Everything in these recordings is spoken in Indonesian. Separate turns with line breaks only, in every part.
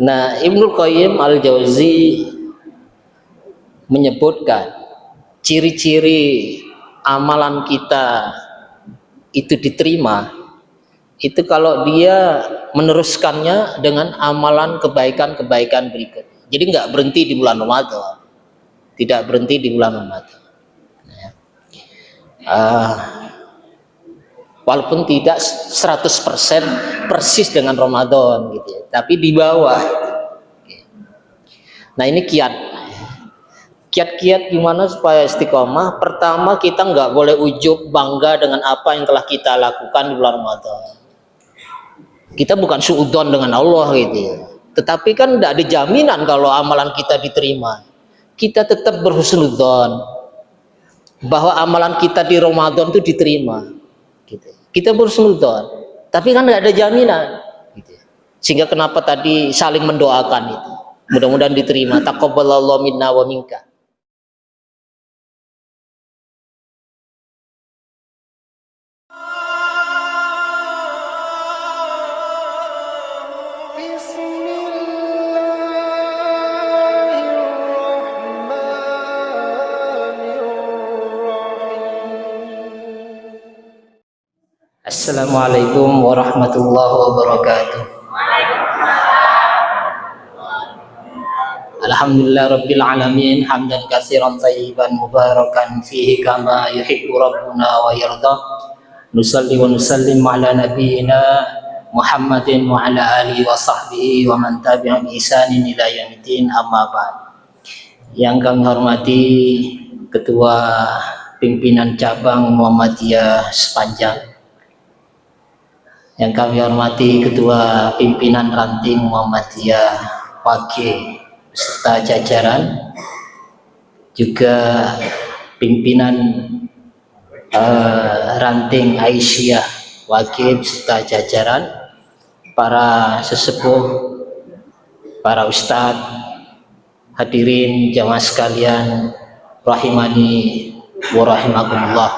Nah, Ibnu Qayyim al-Jauzi menyebutkan ciri-ciri amalan kita itu diterima itu kalau dia meneruskannya dengan amalan kebaikan-kebaikan berikut. Jadi nggak berhenti di bulan Ramadan, tidak berhenti di bulan Ramadan. Walaupun tidak 100% persis dengan Ramadan gitu ya, tapi di bawah. Nah ini kiat gimana supaya istiqomah. Pertama, kita nggak boleh ujub bangga dengan apa yang telah kita lakukan di bulan Ramadan. Kita bukan suudzon dengan Allah gitu ya. Tetapi kan tidak ada jaminan kalau amalan kita diterima. Kita tetap berhusnudzon bahwa amalan kita di Ramadan itu diterima gitu. Kita berhusnudzon, tapi kan nggak ada jaminan gitu. Sehingga kenapa tadi saling mendoakan itu, mudah-mudahan diterima. Taqabbalallahu minna wa minka. Assalamualaikum warahmatullahi wabarakatuh. Alhamdulillah rabbil alamin hamdan katsiran thayyiban mubarakan fihi kama yuhibbu rabbuna wa yarda. Nusalli wa nusallim ala nabiyyina Muhammadin wa ala alihi wa sahbihi wa man tabi'a bi ihsanin ila yaumiddin, amma ba'd. Yang kami hormati Ketua Pimpinan Cabang Muhammadiyah Sepanjang, yang kami hormati Ketua Pimpinan Ranting Muhammadiyah Wakil beserta jajaran, juga pimpinan Ranting Aisyah Wakil beserta jajaran, para sesepuh, para ustadz, hadirin jamaah sekalian rahimani wa rahimakumullah.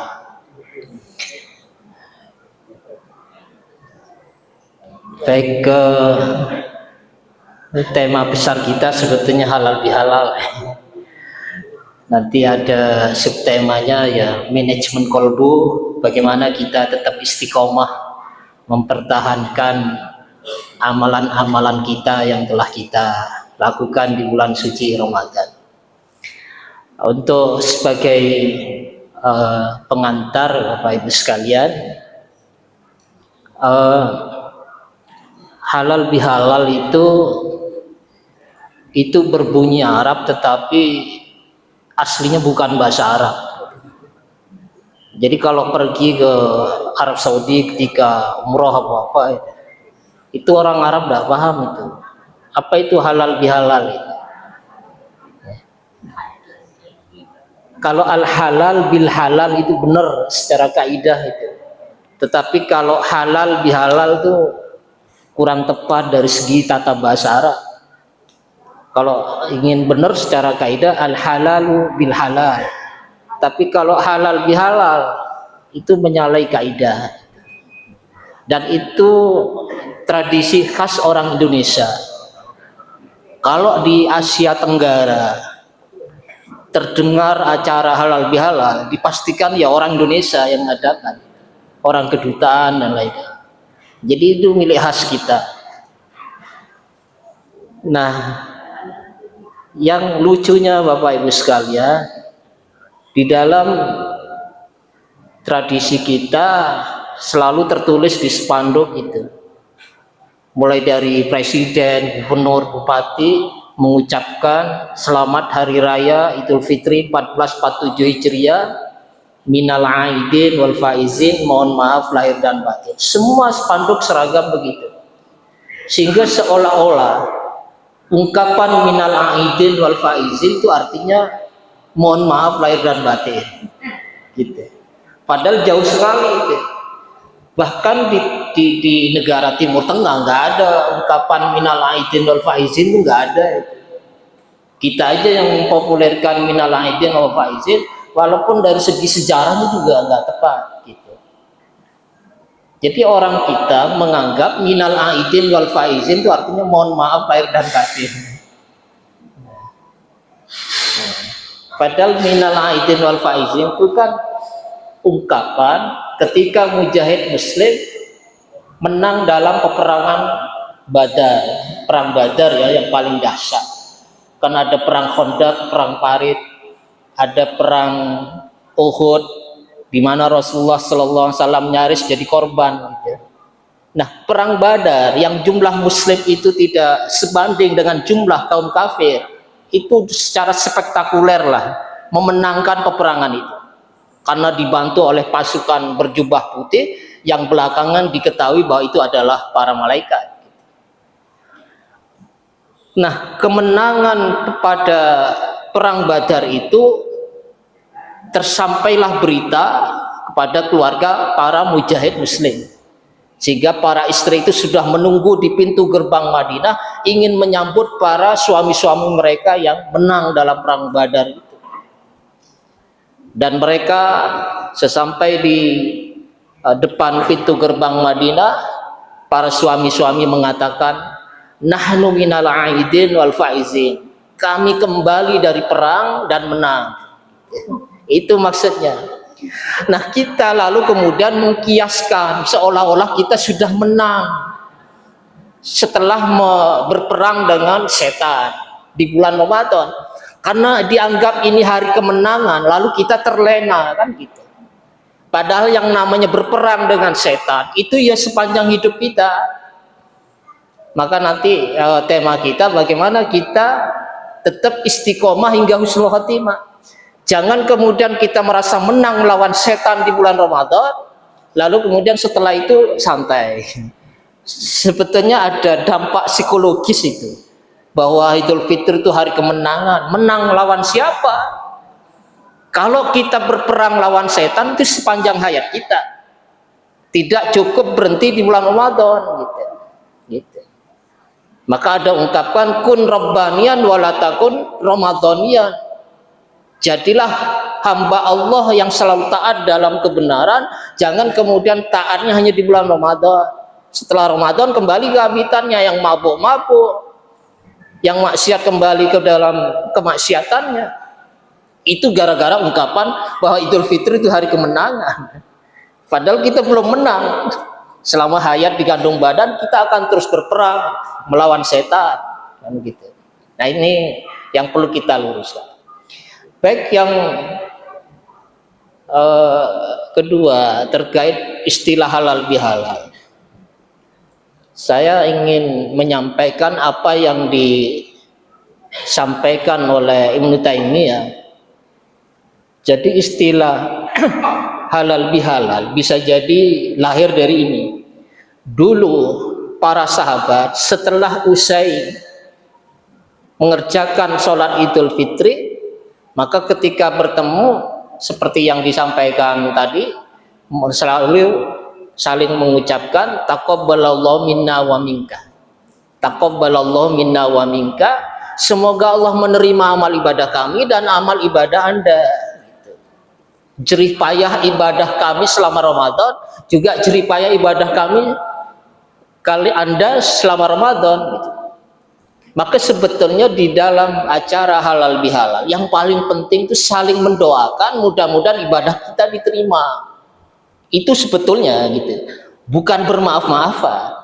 Baik, ke tema besar kita sebetulnya halal bihalal. Nanti ada subtemanya ya, manajemen kolbu, bagaimana kita tetap istiqomah mempertahankan amalan-amalan kita yang telah kita lakukan di bulan suci Ramadan. Untuk sebagai pengantar Bapak Ibu sekalian, halal bihalal itu berbunyi Arab tetapi aslinya bukan bahasa Arab. Jadi kalau pergi ke Arab Saudi ketika umroh apa itu orang Arab tidak paham itu. Apa itu halal bihalal itu? Kalau al halal bil halal itu benar secara kaidah itu. Tetapi kalau halal bihalal itu kurang tepat dari segi tata bahasa Arab. Kalau ingin benar secara kaidah al halalu bil halal. Tapi kalau halal bihalal itu menyalahi kaidah. Dan itu tradisi khas orang Indonesia. Kalau di Asia Tenggara terdengar acara halal bihalal, dipastikan ya orang Indonesia yang mengadakan, orang kedutaan dan lainnya. Jadi itu milik khas kita. Nah, yang lucunya Bapak Ibu sekalian, di dalam tradisi kita selalu tertulis di spanduk itu, mulai dari presiden, gubernur, bupati mengucapkan selamat hari raya Idul Fitri 1447 Hijriah, minal aidin wal faizin, mohon maaf lahir dan batin. Semua spanduk seragam begitu, sehingga seolah-olah ungkapan minal aidin wal faizin itu artinya mohon maaf lahir dan batin gitu. Padahal jauh sekali itu. Bahkan di negara Timur Tengah nggak ada ungkapan minal aidin wal faizin, itu nggak ada itu. Kita aja yang mempopulerkan minal aidin wal faizin, walaupun dari segi sejarahnya juga nggak tepat gitu. Jadi orang kita menganggap minal aidin wal faizin itu artinya mohon maaf lahir dan batin. Padahal minal aidin wal faizin itu kan ungkapan ketika mujahid muslim menang dalam peperangan Badar, perang Badar ya yang paling dahsyat. Kan ada perang Khandaq, perang Parit, ada perang Uhud, di mana Rasulullah SAW nyaris jadi korban. Gitu. Nah, perang Badar yang jumlah Muslim itu tidak sebanding dengan jumlah kaum kafir, itu secara spektakuler lah memenangkan peperangan itu, karena dibantu oleh pasukan berjubah putih yang belakangan diketahui bahwa itu adalah para malaikat. Nah, kemenangan pada perang Badar itu tersampailah berita kepada keluarga para mujahid muslim, sehingga para istri itu sudah menunggu di pintu gerbang Madinah ingin menyambut para suami-suami mereka yang menang dalam perang Badar itu. Dan mereka sesampai di depan pintu gerbang Madinah, para suami-suami mengatakan, nahnu minal aidin wal faizin, kami kembali dari perang dan menang. Itu maksudnya. Nah, kita lalu kemudian mengkiaskan seolah-olah kita sudah menang setelah berperang dengan setan di bulan Ramadan, karena dianggap ini hari kemenangan, lalu kita terlena kan gitu. Padahal yang namanya berperang dengan setan itu ya sepanjang hidup kita. Maka nanti tema kita bagaimana kita tetap istiqomah hingga husnul khotimah. Jangan kemudian kita merasa menang melawan setan di bulan Ramadan, lalu kemudian setelah itu santai. Sebetulnya ada dampak psikologis itu, bahwa Idul Fitri itu hari kemenangan. Menang melawan siapa? Kalau kita berperang lawan setan itu sepanjang hayat kita, tidak cukup berhenti di bulan Ramadan gitu. Maka ada ungkapan kun rabbanian walatakun ramadhanian. Jadilah hamba Allah yang selalu taat dalam kebenaran, jangan kemudian taatnya hanya di bulan Ramadan. Setelah Ramadan kembali ke habitannya yang mabuk-mabuk, yang maksiat kembali ke dalam kemaksiatannya. Itu gara-gara ungkapan bahwa Idul Fitri itu hari kemenangan. Padahal kita belum menang. Selama hayat di kandung badan kita akan terus berperang melawan setan, kan gitu. Nah, ini yang perlu kita luruskan. Baik, yang kedua terkait istilah halal bihalal. Saya ingin menyampaikan apa yang disampaikan oleh Ibnu Taimiyah. Jadi istilah halal bihalal bisa jadi lahir dari ini. Dulu para sahabat setelah usai mengerjakan sholat Idul Fitri, maka ketika bertemu seperti yang disampaikan tadi, selalu saling mengucapkan taqabbalallahu minna wa minka. Taqabbalallahu minna wa minka. Semoga Allah menerima amal ibadah kami dan amal ibadah Anda. Jerih payah ibadah kami selama Ramadan, juga jerih payah ibadah kami kali Anda selama Ramadan. Maka sebetulnya di dalam acara halal bihalal yang paling penting itu saling mendoakan, mudah-mudahan ibadah kita diterima. Itu sebetulnya gitu, bukan bermaaf-maafan.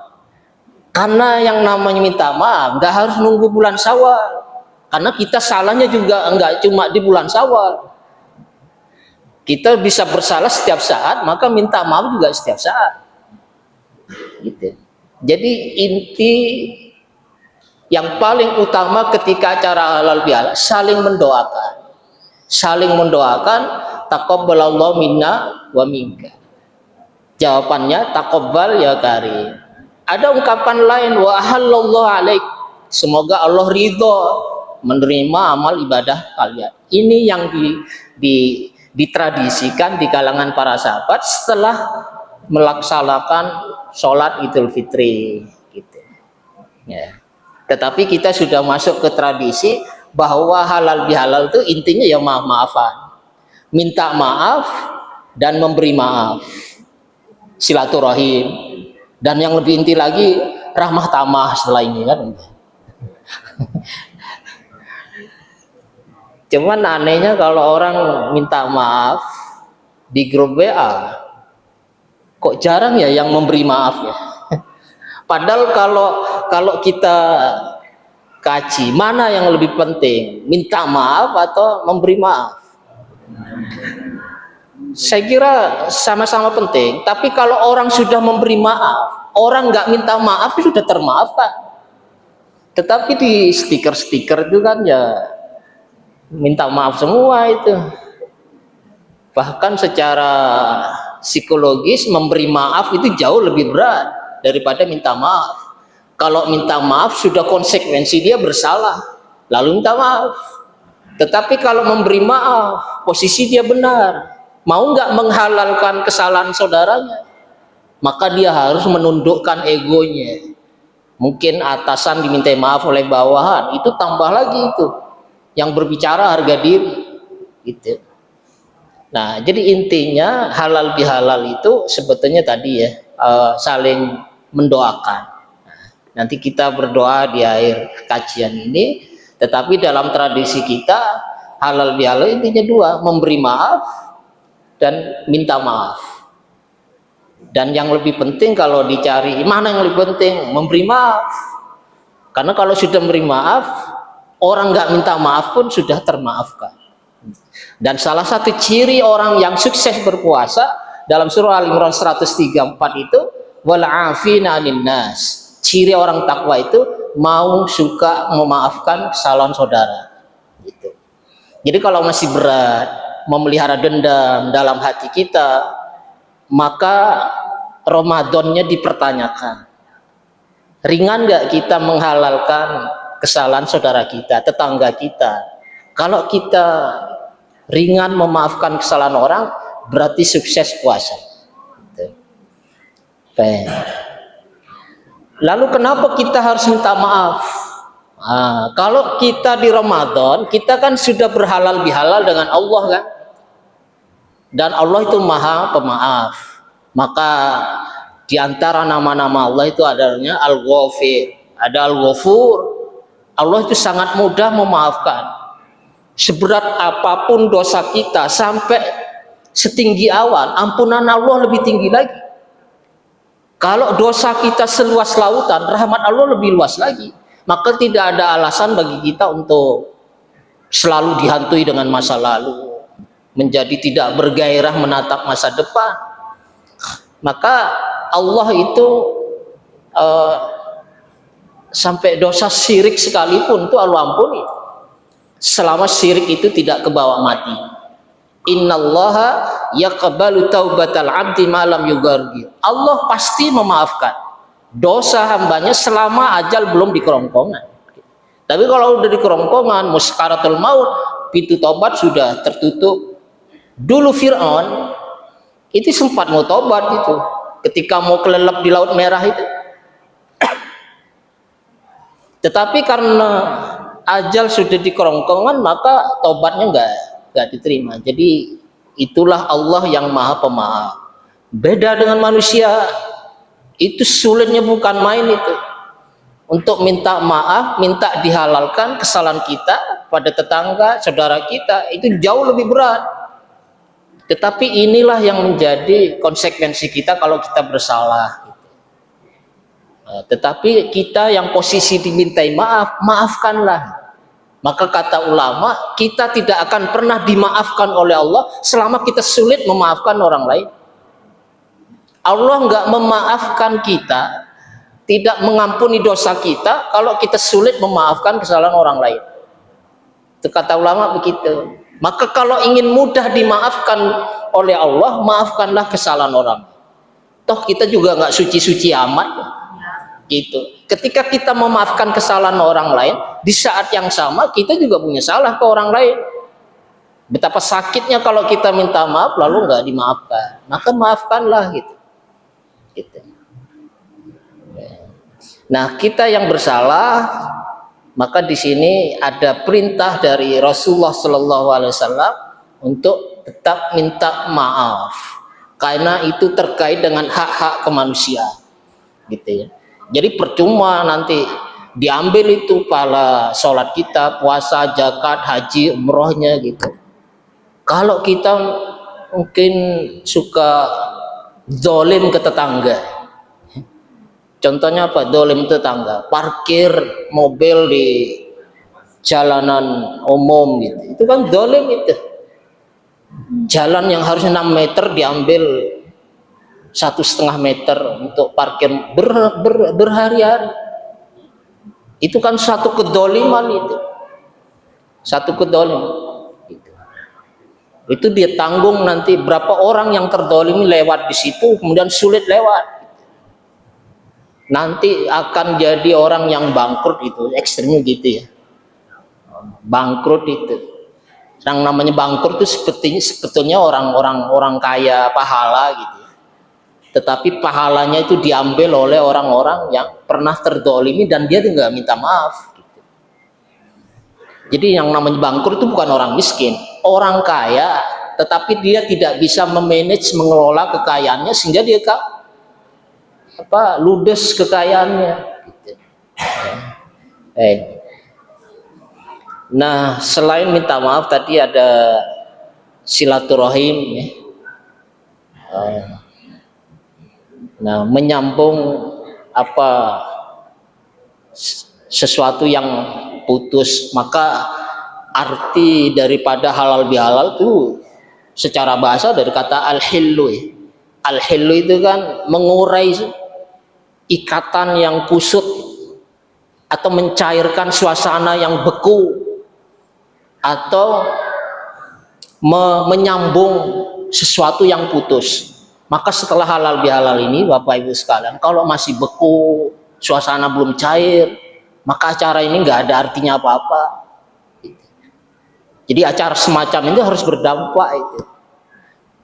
Karena yang namanya minta maaf nggak harus nunggu bulan Syawal, karena kita salahnya juga nggak cuma di bulan Syawal. Kita bisa bersalah setiap saat, maka minta maaf juga setiap saat. Gitu. Jadi inti yang paling utama ketika acara halal bihalal saling mendoakan. Saling mendoakan, taqabbalallahu minna wa minka. Jawabannya taqabbal ya karim. Ada ungkapan lain, wa halallahu alaik. Semoga Allah ridho menerima amal ibadah kalian. Ini yang ditradisikan di kalangan para sahabat setelah melaksanakan sholat Idul Fitri gitu. Ya. Tetapi kita sudah masuk ke tradisi bahwa halal bihalal itu intinya ya maaf-maafan, minta maaf dan memberi maaf. silaturahim, dan yang lebih inti lagi rahmah tamah setelah ini kan. Cuman anehnya kalau orang minta maaf di grup WA, kok jarang ya yang memberi maaf ya. Padahal kalau kita kaji, mana yang lebih penting, minta maaf atau memberi maaf? Saya kira sama-sama penting. Tapi kalau orang sudah memberi maaf, orang nggak minta maaf itu sudah termaafkan. Tetapi di stiker-stiker itu kan ya minta maaf semua itu. Bahkan secara psikologis memberi maaf itu jauh lebih berat daripada minta maaf. Kalau minta maaf sudah konsekuensi dia bersalah, lalu minta maaf. Tetapi kalau memberi maaf, posisi dia benar, mau nggak menghalalkan kesalahan saudaranya, maka dia harus menundukkan egonya. Mungkin atasan diminta maaf oleh bawahan, itu tambah lagi itu yang berbicara harga diri, gitu. Nah, jadi intinya halal bihalal itu sebetulnya tadi ya, saling mendoakan. Nanti kita berdoa di akhir kajian ini, tetapi dalam tradisi kita halal bihalal intinya dua, memberi maaf dan minta maaf. Dan yang lebih penting kalau dicari mana yang lebih penting, memberi maaf. Karena kalau sudah memberi maaf, orang nggak minta maaf pun sudah termaafkan. Dan salah satu ciri orang yang sukses berpuasa dalam surah Al-Imran 134 itu wal 'afina 'anil nas. Ciri orang takwa itu mau suka memaafkan kesalahan saudara. Gitu. Jadi kalau masih berat memelihara dendam dalam hati kita, maka Ramadannya dipertanyakan. Ringan nggak kita menghalalkan kesalahan saudara kita, tetangga kita? Kalau kita ringan memaafkan kesalahan orang, berarti sukses puasa. Lalu kenapa kita harus minta maaf? Nah, kalau kita di Ramadan, kita kan sudah berhalal bihalal dengan Allah kan? Dan Allah itu maha pemaaf. Maka di antara nama-nama Allah itu adanya Al-Ghafir, ada Al-Ghafur. Allah itu sangat mudah memaafkan. Seberat apapun dosa kita, sampai setinggi awan, ampunan Allah lebih tinggi lagi. Kalau dosa kita seluas lautan, rahmat Allah lebih luas lagi. Maka tidak ada alasan bagi kita untuk selalu dihantui dengan masa lalu, menjadi tidak bergairah menatap masa depan. Maka Allah itu sampai dosa syirik sekalipun itu Allah ampuni, selama syirik itu tidak kebawa mati. Innallaha yaqbalu taubatal abdi malam yugargir. Allah pasti memaafkan dosa hambanya selama ajal belum di kerongkongan. Tapi kalau udah di kerongkongan, muskaratul maut, pintu tobat sudah tertutup. Dulu Fir'aun itu sempat mau tobat itu, ketika mau kelelep di Laut Merah itu. Tetapi karena ajal sudah di kerongkongan, maka tobatnya nggak diterima. Jadi itulah Allah yang maha pemaaf. Beda dengan manusia, itu sulitnya bukan main itu. Untuk minta maaf, minta dihalalkan kesalahan kita pada tetangga, saudara kita, itu jauh lebih berat. Tetapi inilah yang menjadi konsekuensi kita kalau kita bersalah. Tetapi kita yang posisi dimintai maaf, maafkanlah. Maka kata ulama, kita tidak akan pernah dimaafkan oleh Allah selama kita sulit memaafkan orang lain. Allah nggak memaafkan kita, tidak mengampuni dosa kita kalau kita sulit memaafkan kesalahan orang lain. Itu kata ulama begitu. Maka kalau ingin mudah dimaafkan oleh Allah, maafkanlah kesalahan orang. Toh kita juga nggak suci-suci amat. Gitu. Ketika kita memaafkan kesalahan orang lain, di saat yang sama kita juga punya salah ke orang lain. Betapa sakitnya kalau kita minta maaf lalu nggak dimaafkan. Maka maafkanlah gitu. Nah, kita yang bersalah, maka di sini ada perintah dari Rasulullah SAW untuk tetap minta maaf. karena itu terkait dengan hak-hak kemanusiaan, gitu ya. Jadi percuma nanti diambil itu pahala sholat kita, puasa, zakat, haji, umrohnya gitu. Kalau kita mungkin suka zalim ke tetangga, contohnya apa? Zalim tetangga, parkir mobil di jalanan umum gitu, itu kan zalim itu. Jalan yang harusnya 6 meter diambil 1,5 meter untuk parkir berhari-hari. Itu kan satu kedoliman itu, satu kedoliman. Itu dia tanggung nanti berapa orang yang terdolimi lewat di situ, kemudian sulit lewat. Nanti akan jadi orang yang bangkrut itu, ekstrimnya gitu ya. Bangkrut itu. Yang namanya bangkrut itu sebetulnya orang kaya pahala gitu. Tetapi pahalanya itu diambil oleh orang-orang yang pernah terdolimi dan dia nggak minta maaf. Jadi yang namanya bangkrut itu bukan orang miskin, orang kaya, tetapi dia tidak bisa memanage, mengelola kekayaannya sehingga dia ludes kekayaannya. Gitu. Nah, selain minta maaf tadi ada silaturahim, ya. Nah, menyambung sesuatu yang putus, maka arti daripada halal bihalal itu secara bahasa dari kata al-hillu. Al-hillu itu kan mengurai ikatan yang kusut atau mencairkan suasana yang beku atau menyambung sesuatu yang putus. Maka setelah halal bihalal ini Bapak Ibu sekalian, kalau masih beku, suasana belum cair, maka acara ini nggak ada artinya apa-apa. Jadi acara semacam itu harus berdampak itu.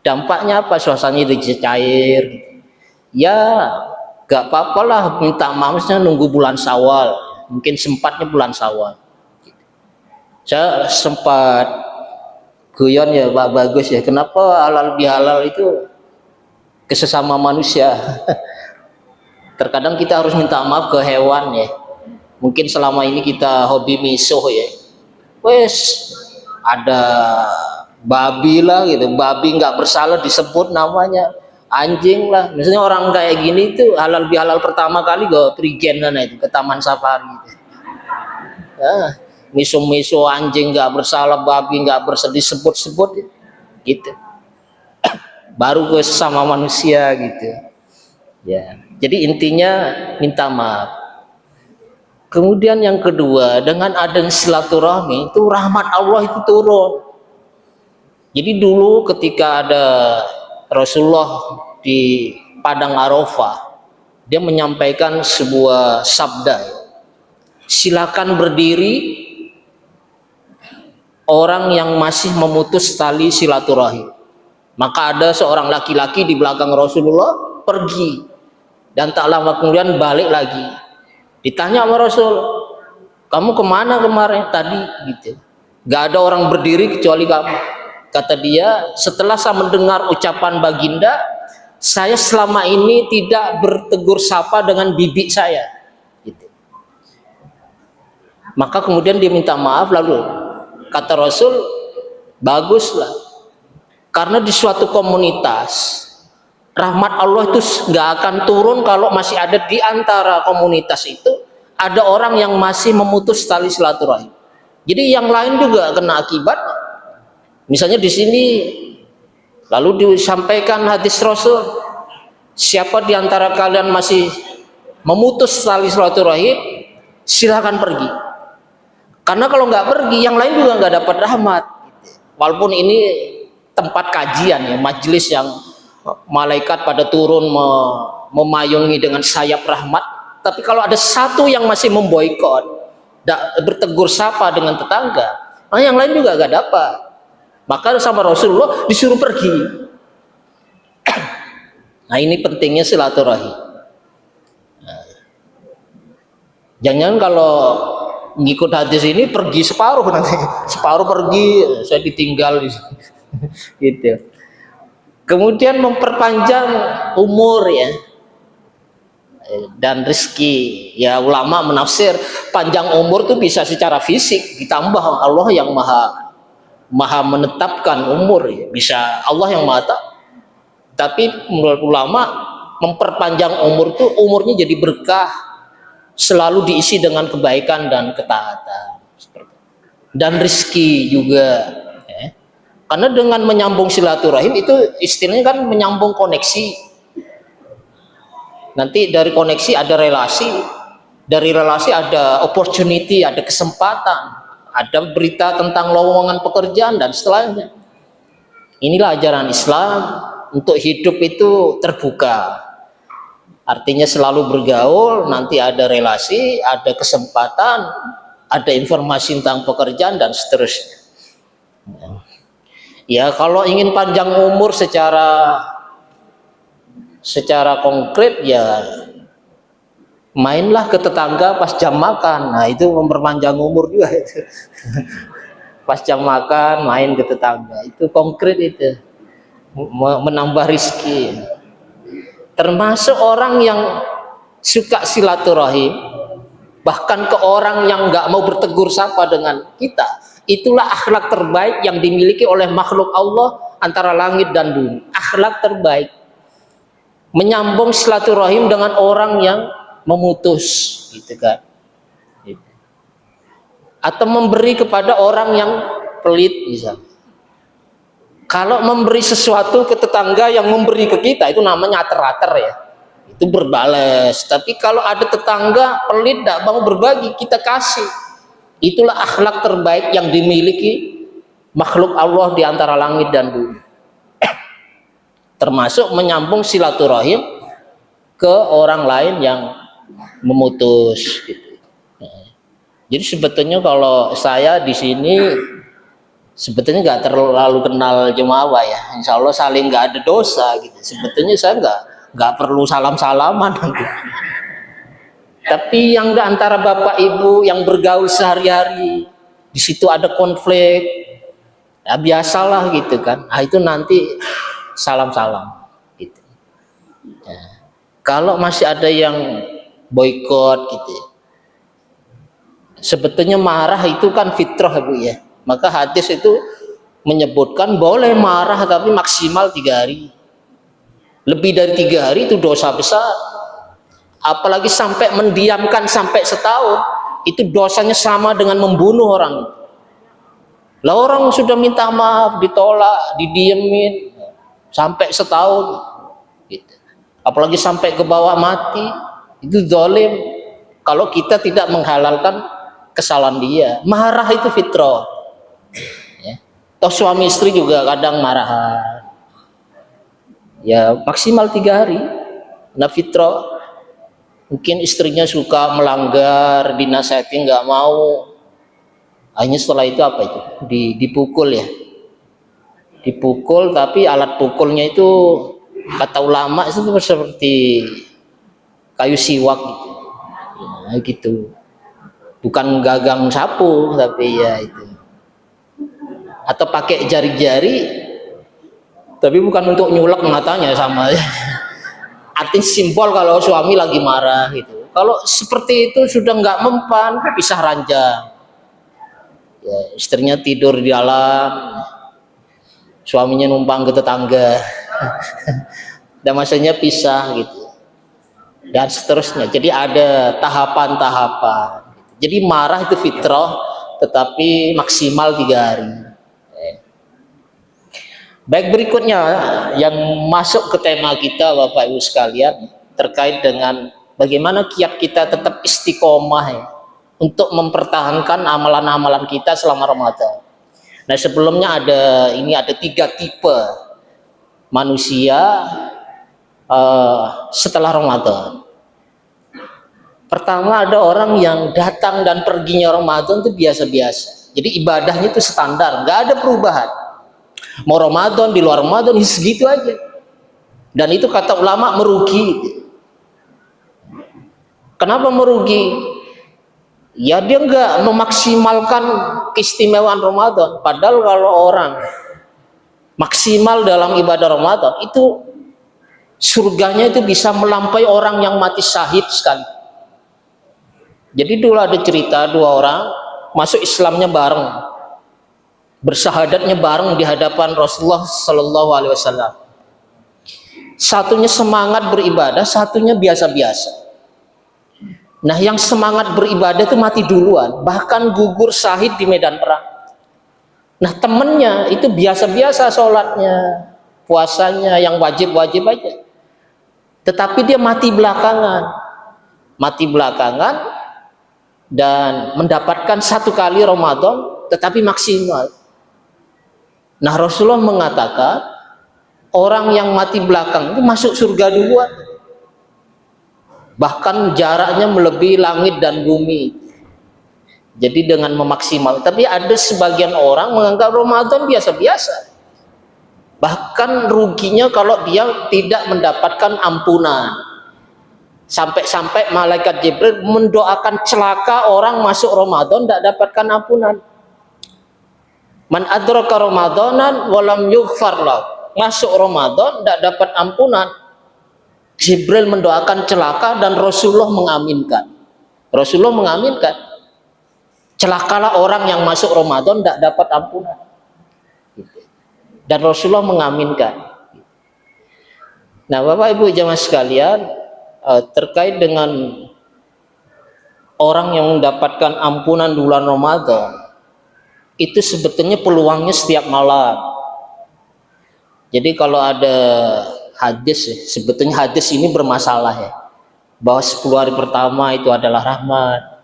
Dampaknya apa? Suasananya jadi cair. Ya, nggak apa-apa lah minta maafnya nunggu bulan Syawal. Mungkin sempatnya bulan Syawal. Saya sempat guyon ya Pak Bagus ya. Kenapa halal bihalal itu ke sesama manusia? Terkadang kita harus minta maaf ke hewan ya. Mungkin selama ini kita hobi misuh ya, wes ada babi lah gitu, babi nggak bersalah disebut namanya, anjing lah. Misalnya orang kayak gini tuh halal bihalal pertama kali gue prigen itu ke taman safari gitu. Ya, misuh anjing nggak bersalah, babi nggak bersalah disebut-sebut gitu. Baru gue sesama manusia gitu. Ya, jadi intinya minta maaf. Kemudian yang kedua, dengan adanya silaturahmi itu rahmat Allah itu turun. Jadi dulu ketika ada Rasulullah di Padang Arafah, dia menyampaikan sebuah sabda, silakan berdiri orang yang masih memutus tali silaturahim. Maka ada seorang laki-laki di belakang Rasulullah pergi, dan tak lama kemudian balik lagi. Ditanya sama Rasul, kamu kemana kemarin tadi gitu? Gak ada orang berdiri kecuali kamu. Kata dia, setelah saya mendengar ucapan baginda, saya selama ini tidak bertegur sapa dengan bibi saya gitu. Maka kemudian dia minta maaf, lalu kata Rasul, baguslah, karena di suatu komunitas rahmat Allah itu nggak akan turun kalau masih ada di antara komunitas itu ada orang yang masih memutus tali silaturahim. Jadi yang lain juga kena akibat. Misalnya di sini lalu disampaikan hadis Rasul, siapa di antara kalian masih memutus tali silaturahim, silakan pergi. Karena kalau nggak pergi, yang lain juga nggak dapat rahmat. Walaupun ini tempat kajian ya, majelis yang malaikat pada turun memayungi dengan sayap rahmat, tapi kalau ada satu yang masih memboikot, bertegur sapa dengan tetangga, yang lain juga gak dapat. Maka sama Rasulullah disuruh pergi. Nah, ini pentingnya silaturahim. Jangan kalau ngikut hadis ini pergi separuh, nanti separuh pergi, saya ditinggal gitu. Kemudian memperpanjang umur ya, dan rezeki. Ya ulama menafsir panjang umur itu bisa secara fisik, ditambah Allah yang maha menetapkan umur ya. Bisa Allah yang maha. Tapi menurut ulama memperpanjang umur itu umurnya jadi berkah, selalu diisi dengan kebaikan dan ketaatan. Dan rezeki juga ya. Karena dengan menyambung silaturahim itu istilahnya kan menyambung koneksi. Nanti dari koneksi ada relasi, dari relasi ada opportunity, ada kesempatan, ada berita tentang lowongan pekerjaan dan setelahnya. Inilah ajaran Islam, untuk hidup itu terbuka. Artinya selalu bergaul, nanti ada relasi, ada kesempatan, ada informasi tentang pekerjaan dan seterusnya. Ya kalau ingin panjang umur secara konkret ya mainlah ke tetangga pas jam makan. Nah itu memperpanjang umur juga itu. Pas jam makan main ke tetangga, itu konkret, itu menambah rezeki. Termasuk orang yang suka silaturahim, bahkan ke orang yang nggak mau bertegur sapa dengan kita, itulah akhlak terbaik yang dimiliki oleh makhluk Allah antara langit dan bumi. Akhlak terbaik menyambung silaturahim dengan orang yang memutus, gitu kan, atau memberi kepada orang yang pelit misalnya. Kalau memberi sesuatu ke tetangga yang memberi ke kita, itu namanya ater-ater ya, itu berbales. Tapi kalau ada tetangga pelit tidak mau berbagi, kita kasih, itulah akhlak terbaik yang dimiliki makhluk Allah di antara langit dan bumi. Termasuk menyambung silaturahim ke orang lain yang memutus gitu. Jadi sebetulnya kalau saya di sini sebetulnya nggak terlalu kenal jemaah ya, insya Allah saling nggak ada dosa gitu. Sebetulnya saya nggak perlu salam-salaman gitu. Tapi yang antara bapak ibu yang bergaul sehari-hari, di situ ada konflik, ya biasalah gitu kan. Nah itu nanti salam-salam gitu. Ya. Kalau masih ada yang boykot gitu, sebetulnya marah itu kan fitrah Bu ya. Maka hadis itu menyebutkan boleh marah tapi maksimal 3 hari. Lebih dari 3 hari itu dosa besar. Apalagi sampai mendiamkan sampai setahun, itu dosanya sama dengan membunuh orang. Lah orang sudah minta maaf, ditolak, didiemin sampai setahun gitu. Apalagi sampai ke bawah mati, itu zalim. Kalau kita tidak menghalalkan kesalahan dia, marah itu fitrah. Ya. Toh suami istri juga kadang marahan. Ya maksimal 3 hari. Nah fitrah. Mungkin istrinya suka melanggar, dinasihati nggak mau. Hanya setelah itu apa itu? Dipukul ya. Dipukul, tapi alat pukulnya itu kata ulama itu seperti kayu siwak gitu. Ya, gitu. Bukan gagang sapu tapi ya itu. Atau pakai jari-jari, tapi bukan untuk nyulek matanya sama. Arti simbol kalau suami lagi marah gitu. Kalau seperti itu sudah nggak mempan, pisah ranjang. Ya, istrinya tidur di dalam, suaminya numpang ke tetangga. Dan maksudnya pisah gitu. Dan seterusnya. Jadi ada tahapan-tahapan. Jadi marah itu fitrah, tetapi maksimal 3 hari. Baik, berikutnya yang masuk ke tema kita Bapak Ibu sekalian, terkait dengan bagaimana kiat kita tetap istiqomah ya, untuk mempertahankan amalan-amalan kita selama Ramadan. Nah sebelumnya ada 3 tipe manusia setelah Ramadan. Pertama, ada orang yang datang dan perginya Ramadan itu biasa-biasa. Jadi ibadahnya itu standar, nggak ada perubahan. Mau Ramadan, di luar Ramadan, segitu aja. Dan itu kata ulama merugi. Kenapa merugi? Ya dia nggak memaksimalkan keistimewaan Ramadan. Padahal kalau orang maksimal dalam ibadah Ramadan itu surganya itu bisa melampaui orang yang mati syahid sekali. Jadi dulu ada cerita dua orang masuk Islamnya bareng, bersahadatnya bareng di hadapan Rasulullah Sallallahu Alaihi Wasallam. Satunya semangat beribadah, satunya biasa-biasa. Nah, yang semangat beribadah itu mati duluan, bahkan gugur syahid di medan perang. Nah, temennya itu biasa-biasa sholatnya, puasanya, yang wajib-wajib aja. Tetapi dia mati belakangan dan mendapatkan satu kali Ramadan, tetapi maksimal. Nah, Rasulullah mengatakan orang yang mati belakang itu masuk surga duluan, bahkan jaraknya melebihi langit dan bumi. Jadi dengan memaksimal. Tapi ada sebagian orang menganggap Ramadan biasa-biasa, bahkan ruginya kalau dia tidak mendapatkan ampunan. Sampai-sampai malaikat Jibril mendoakan celaka orang masuk Ramadan tidak dapatkan ampunan. Man adraka Ramadanan walam yughfar lahu. Masuk Ramadan tidak dapat ampunan, Jibril mendoakan celaka dan Rasulullah mengaminkan. Celakalah orang yang masuk Ramadan tidak dapat ampunan. Dan Rasulullah mengaminkan. Nah, Bapak Ibu jamaah sekalian, terkait dengan orang yang mendapatkan ampunan di bulan Ramadan, itu sebetulnya peluangnya setiap malam. Jadi kalau ada hadis, sebetulnya hadis ini bermasalah ya, bahwa 10 hari pertama itu adalah rahmat,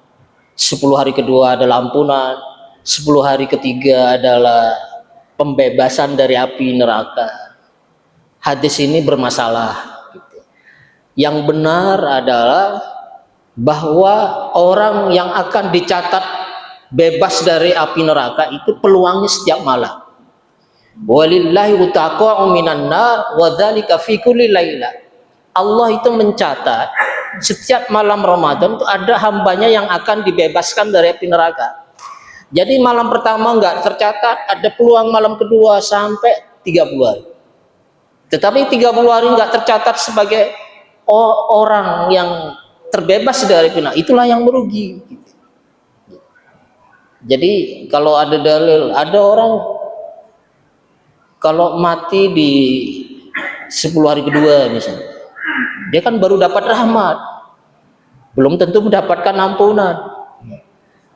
10 hari kedua adalah ampunan, 10 hari ketiga adalah pembebasan dari api neraka. Hadis ini bermasalah. Yang benar adalah bahwa orang yang akan dicatat bebas dari api neraka itu peluangnya setiap malam. Walillahi utaqa'u minan nar wa dzalika fi kulli laila. Allah itu mencatat setiap malam Ramadan itu ada hambanya yang akan dibebaskan dari api neraka. Jadi malam pertama enggak tercatat, ada peluang malam kedua sampai 30 hari. Tetapi 30 hari enggak tercatat sebagai orang yang terbebas dari api neraka, itulah yang merugi. Jadi kalau ada dalil, ada orang kalau mati di 10 hari kedua misalnya, dia kan baru dapat rahmat, belum tentu mendapatkan ampunan.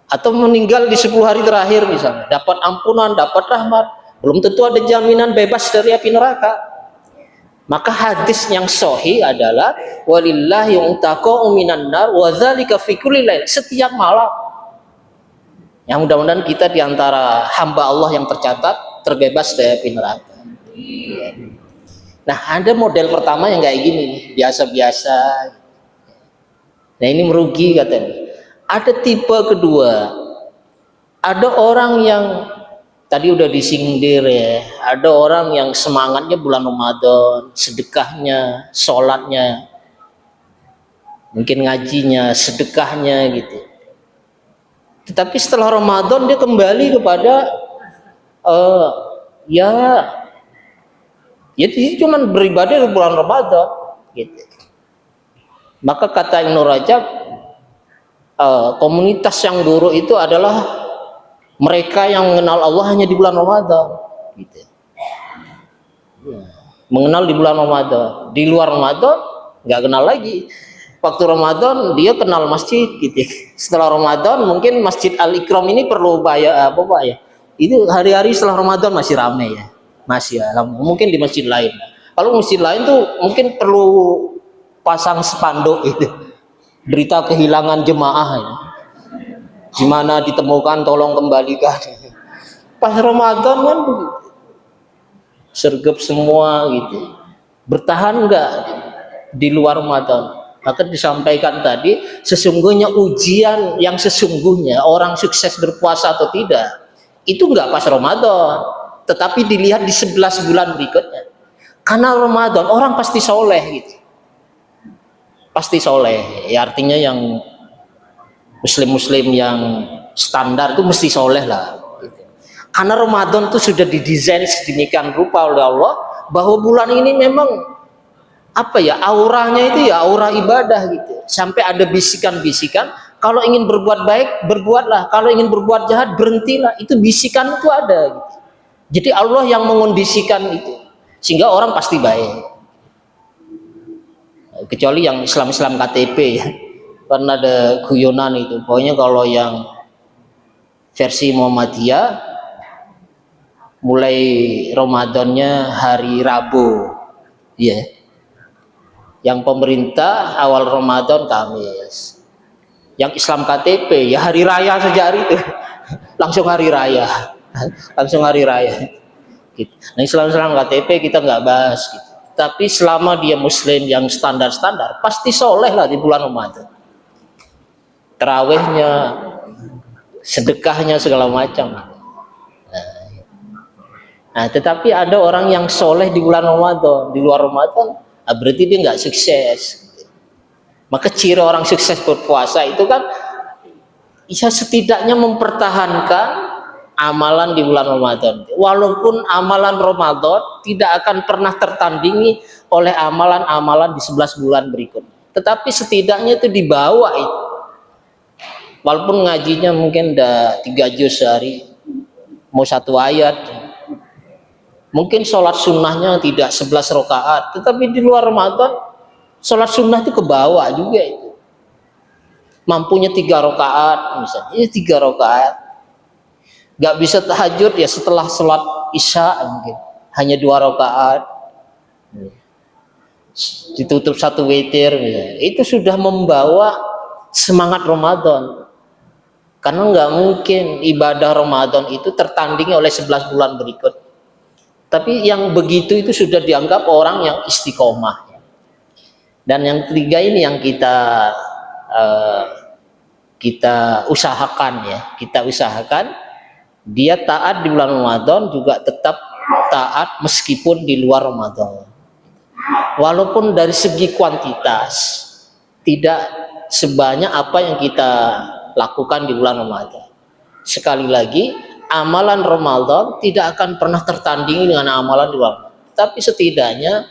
Atau meninggal di 10 hari terakhir misalnya, dapat ampunan, dapat rahmat, belum tentu ada jaminan bebas dari api neraka. Maka hadis yang sahih adalah walillahi utaqa'u minan nar wa dzalika fi kulli lail, setiap malam. Yang mudah-mudahan kita diantara hamba Allah yang tercatat terbebas dari api neraka. Nah, ada model pertama yang kayak gini, biasa-biasa. Nah, ini merugi katanya. Ada tipe kedua, ada orang yang tadi udah disindir ya, ada orang yang semangatnya bulan Ramadan, sedekahnya, sholatnya, mungkin ngajinya, sedekahnya gitu. Tetapi setelah Ramadan dia kembali kepada ya cuman beribadah di bulan Ramadan gitu. Maka kata Ibnu Rajab, komunitas yang buruk itu adalah mereka yang mengenal Allah hanya di bulan Ramadan gitu. Mengenal di bulan Ramadan, di luar Ramadan nggak kenal lagi. Waktu Ramadan dia kenal masjid gitu. Setelah Ramadan mungkin Masjid Al-Ikram ini perlu bayar apa Pak ya? Itu hari-hari setelah Ramadan masih ramai ya, masih ya. Mungkin di masjid lain. Kalau masjid lain tuh mungkin perlu pasang spanduk itu, berita kehilangan jemaah ya. Di mana ditemukan tolong kembalikan. Pas Ramadan kan sergap semua gitu. Bertahan enggak di luar Ramadan? Maka disampaikan tadi, sesungguhnya ujian yang sesungguhnya orang sukses berpuasa atau tidak itu enggak pas Ramadan, tetapi dilihat di 11 bulan berikutnya. Karena Ramadan orang pasti soleh gitu, pasti soleh ya, artinya yang muslim yang standar itu mesti soleh lah gitu. Karena Ramadan itu sudah didesain sedemikian rupa oleh Allah bahwa bulan ini memang apa ya, auranya itu ya aura ibadah gitu. Sampai ada bisikan-bisikan, kalau ingin berbuat baik berbuatlah, kalau ingin berbuat jahat berhentilah. Itu bisikan itu ada gitu. Jadi Allah yang mengondisikan itu sehingga orang pasti baik. Kecuali yang Islam-Islam KTP ya. Karena ada guyonan itu. Pokoknya kalau yang versi Muhammadiyah mulai Ramadannya hari Rabu, ya. Yang pemerintah awal Ramadan Kamis. Yang Islam KTP ya hari raya saja hari itu, langsung hari raya, langsung hari raya. Gitu. Nah Islam KTP kita nggak bahas. Gitu. Tapi selama dia Muslim yang standar-standar, pasti soleh lah di bulan Ramadan. Terawihnya, sedekahnya segala macam. Nah, tetapi ada orang yang soleh di bulan Ramadan, di luar Ramadan, berarti dia nggak sukses. Maka ciri orang sukses berpuasa itu kan bisa setidaknya mempertahankan amalan di bulan Ramadan. Walaupun amalan Ramadan tidak akan pernah tertandingi oleh amalan-amalan di 11 bulan berikutnya. Tetapi setidaknya itu dibawa itu. Walaupun ngajinya mungkin udah 3 juz sehari, mau 1 ayat. Mungkin sholat sunnahnya tidak 11 rakaat, tetapi di luar Ramadan sholat sunnah itu ke bawah juga itu. Mampunya 3 rakaat misalnya, 3 rakaat. Gak bisa tahajud ya setelah sholat isya mungkin hanya 2 rakaat. Ditutup 1 witir misalnya. Itu sudah membawa semangat Ramadan. Karena nggak mungkin ibadah Ramadan itu tertandingi oleh 11 bulan berikut. Tapi yang begitu itu sudah dianggap orang yang istiqomah. Dan yang ketiga ini yang kita usahakan ya, kita usahakan dia taat di bulan Ramadan juga tetap taat meskipun di luar Ramadan. Walaupun dari segi kuantitas tidak sebanyak apa yang kita lakukan di bulan Ramadan. Sekali lagi, amalan Ramadan tidak akan pernah tertandingi dengan amalan di luar. Tapi setidaknya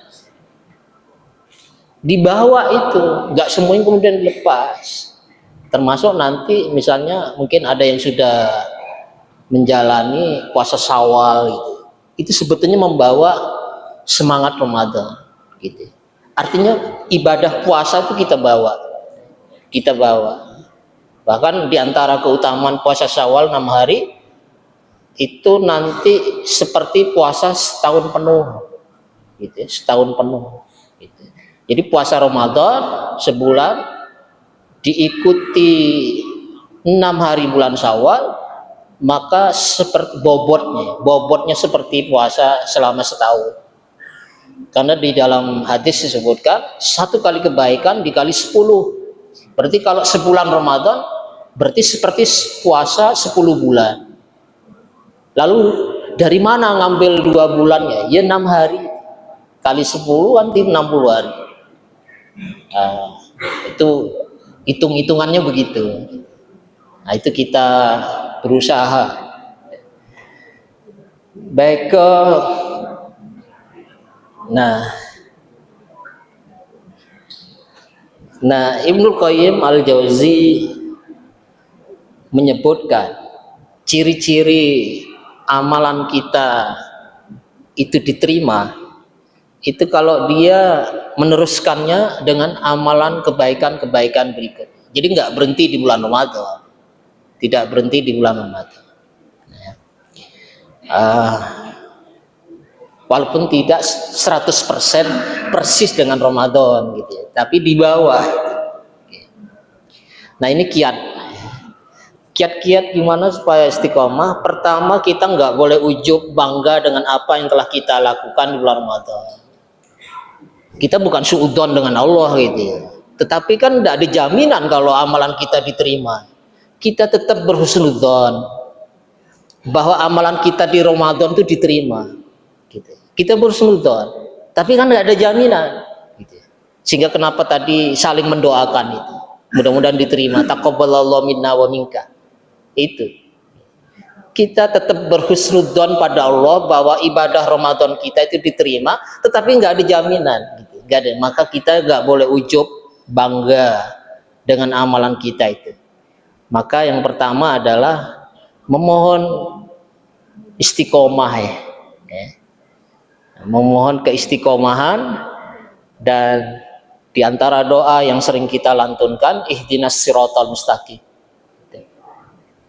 di bawah itu, nggak semuanya kemudian dilepas. Termasuk nanti misalnya mungkin ada yang sudah menjalani puasa Syawal gitu. Itu sebetulnya membawa semangat Ramadan gitu. Artinya ibadah puasa itu kita bawa. Bahkan di antara keutamaan puasa Syawal 6 hari itu nanti seperti puasa setahun penuh gitu ya, setahun penuh gitu. Jadi puasa Ramadan sebulan diikuti 6 hari bulan Syawal, maka seperti bobotnya seperti puasa selama setahun. Karena di dalam hadis disebutkan 1 kali kebaikan dikali 10. Berarti kalau sebulan Ramadan berarti seperti puasa 10 bulan. Lalu dari mana ngambil 2 bulannya? Ya 6 hari kali 10 nanti 60 hari. Itu hitung-hitungannya begitu. Nah, itu kita berusaha. Baik ke Nah, Ibnu Qayyim Al-Jauzi menyebutkan ciri-ciri amalan kita itu diterima itu kalau dia meneruskannya dengan amalan kebaikan-kebaikan berikut. Jadi nggak berhenti di bulan Ramadan, tidak berhenti di bulan Ramadan. Walaupun tidak 100% persis dengan Ramadan gitu ya, tapi di bawah. Nah ini kiat gimana supaya istiqomah. Pertama, kita nggak boleh ujub bangga dengan apa yang telah kita lakukan di bulan Ramadan. Kita bukan suudzon dengan Allah gitu ya. Tetapi kan tidak ada jaminan kalau amalan kita diterima. Kita tetap berhusnudzon bahwa amalan kita di Ramadan itu diterima gitu. Kita berhusnudzon, tapi kan nggak ada jaminan gitu. Sehingga kenapa tadi saling mendoakan itu, mudah-mudahan diterima. Taqabbalallahu minna wa minka. Itu kita tetap berhusnudzon pada Allah bahwa ibadah Ramadan kita itu diterima, tetapi nggak ada jaminan, gitu. Nggak ada. Maka kita nggak boleh ujub, bangga dengan amalan kita itu. Maka yang pertama adalah memohon istiqomah ya. Memohon keistiqomahan, dan di antara doa yang sering kita lantunkan, ihdinas siratal mustaqim.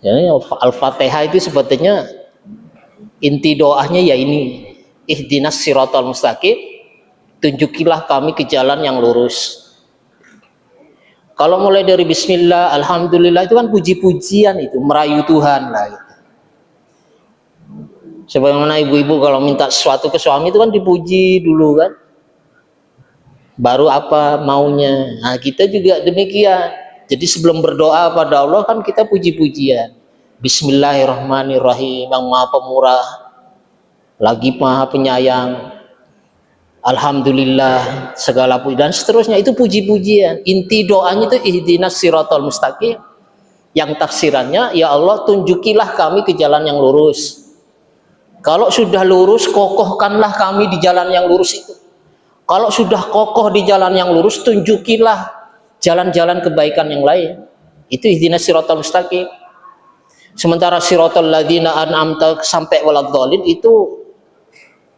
Jadi Al-Fatihah itu sebetulnya inti doanya ya ini, ihdinas siratal mustaqim, tunjukilah kami ke jalan yang lurus. Kalau mulai dari bismillah, alhamdulillah itu kan puji-pujian, itu merayu Tuhan lah gitu. Sebagaimana ibu-ibu kalau minta sesuatu ke suami itu kan dipuji dulu kan, baru apa maunya. Nah kita juga demikian. Jadi sebelum berdoa pada Allah kan kita puji-pujian. Bismillahirrahmanirrahim, yang maha pemurah lagi maha penyayang, alhamdulillah segala puji, dan seterusnya. Itu puji-pujian. Inti doanya itu ihdinas siratal mustaqim, yang tafsirannya ya Allah tunjukilah kami ke jalan yang lurus. Kalau sudah lurus, kokohkanlah kami di jalan yang lurus itu. Kalau sudah kokoh di jalan yang lurus, tunjukilah jalan-jalan kebaikan yang lain. Itu ihdinas siratal mustaqim. Sementara siratal ladzina an'amta sampai waladhdallin itu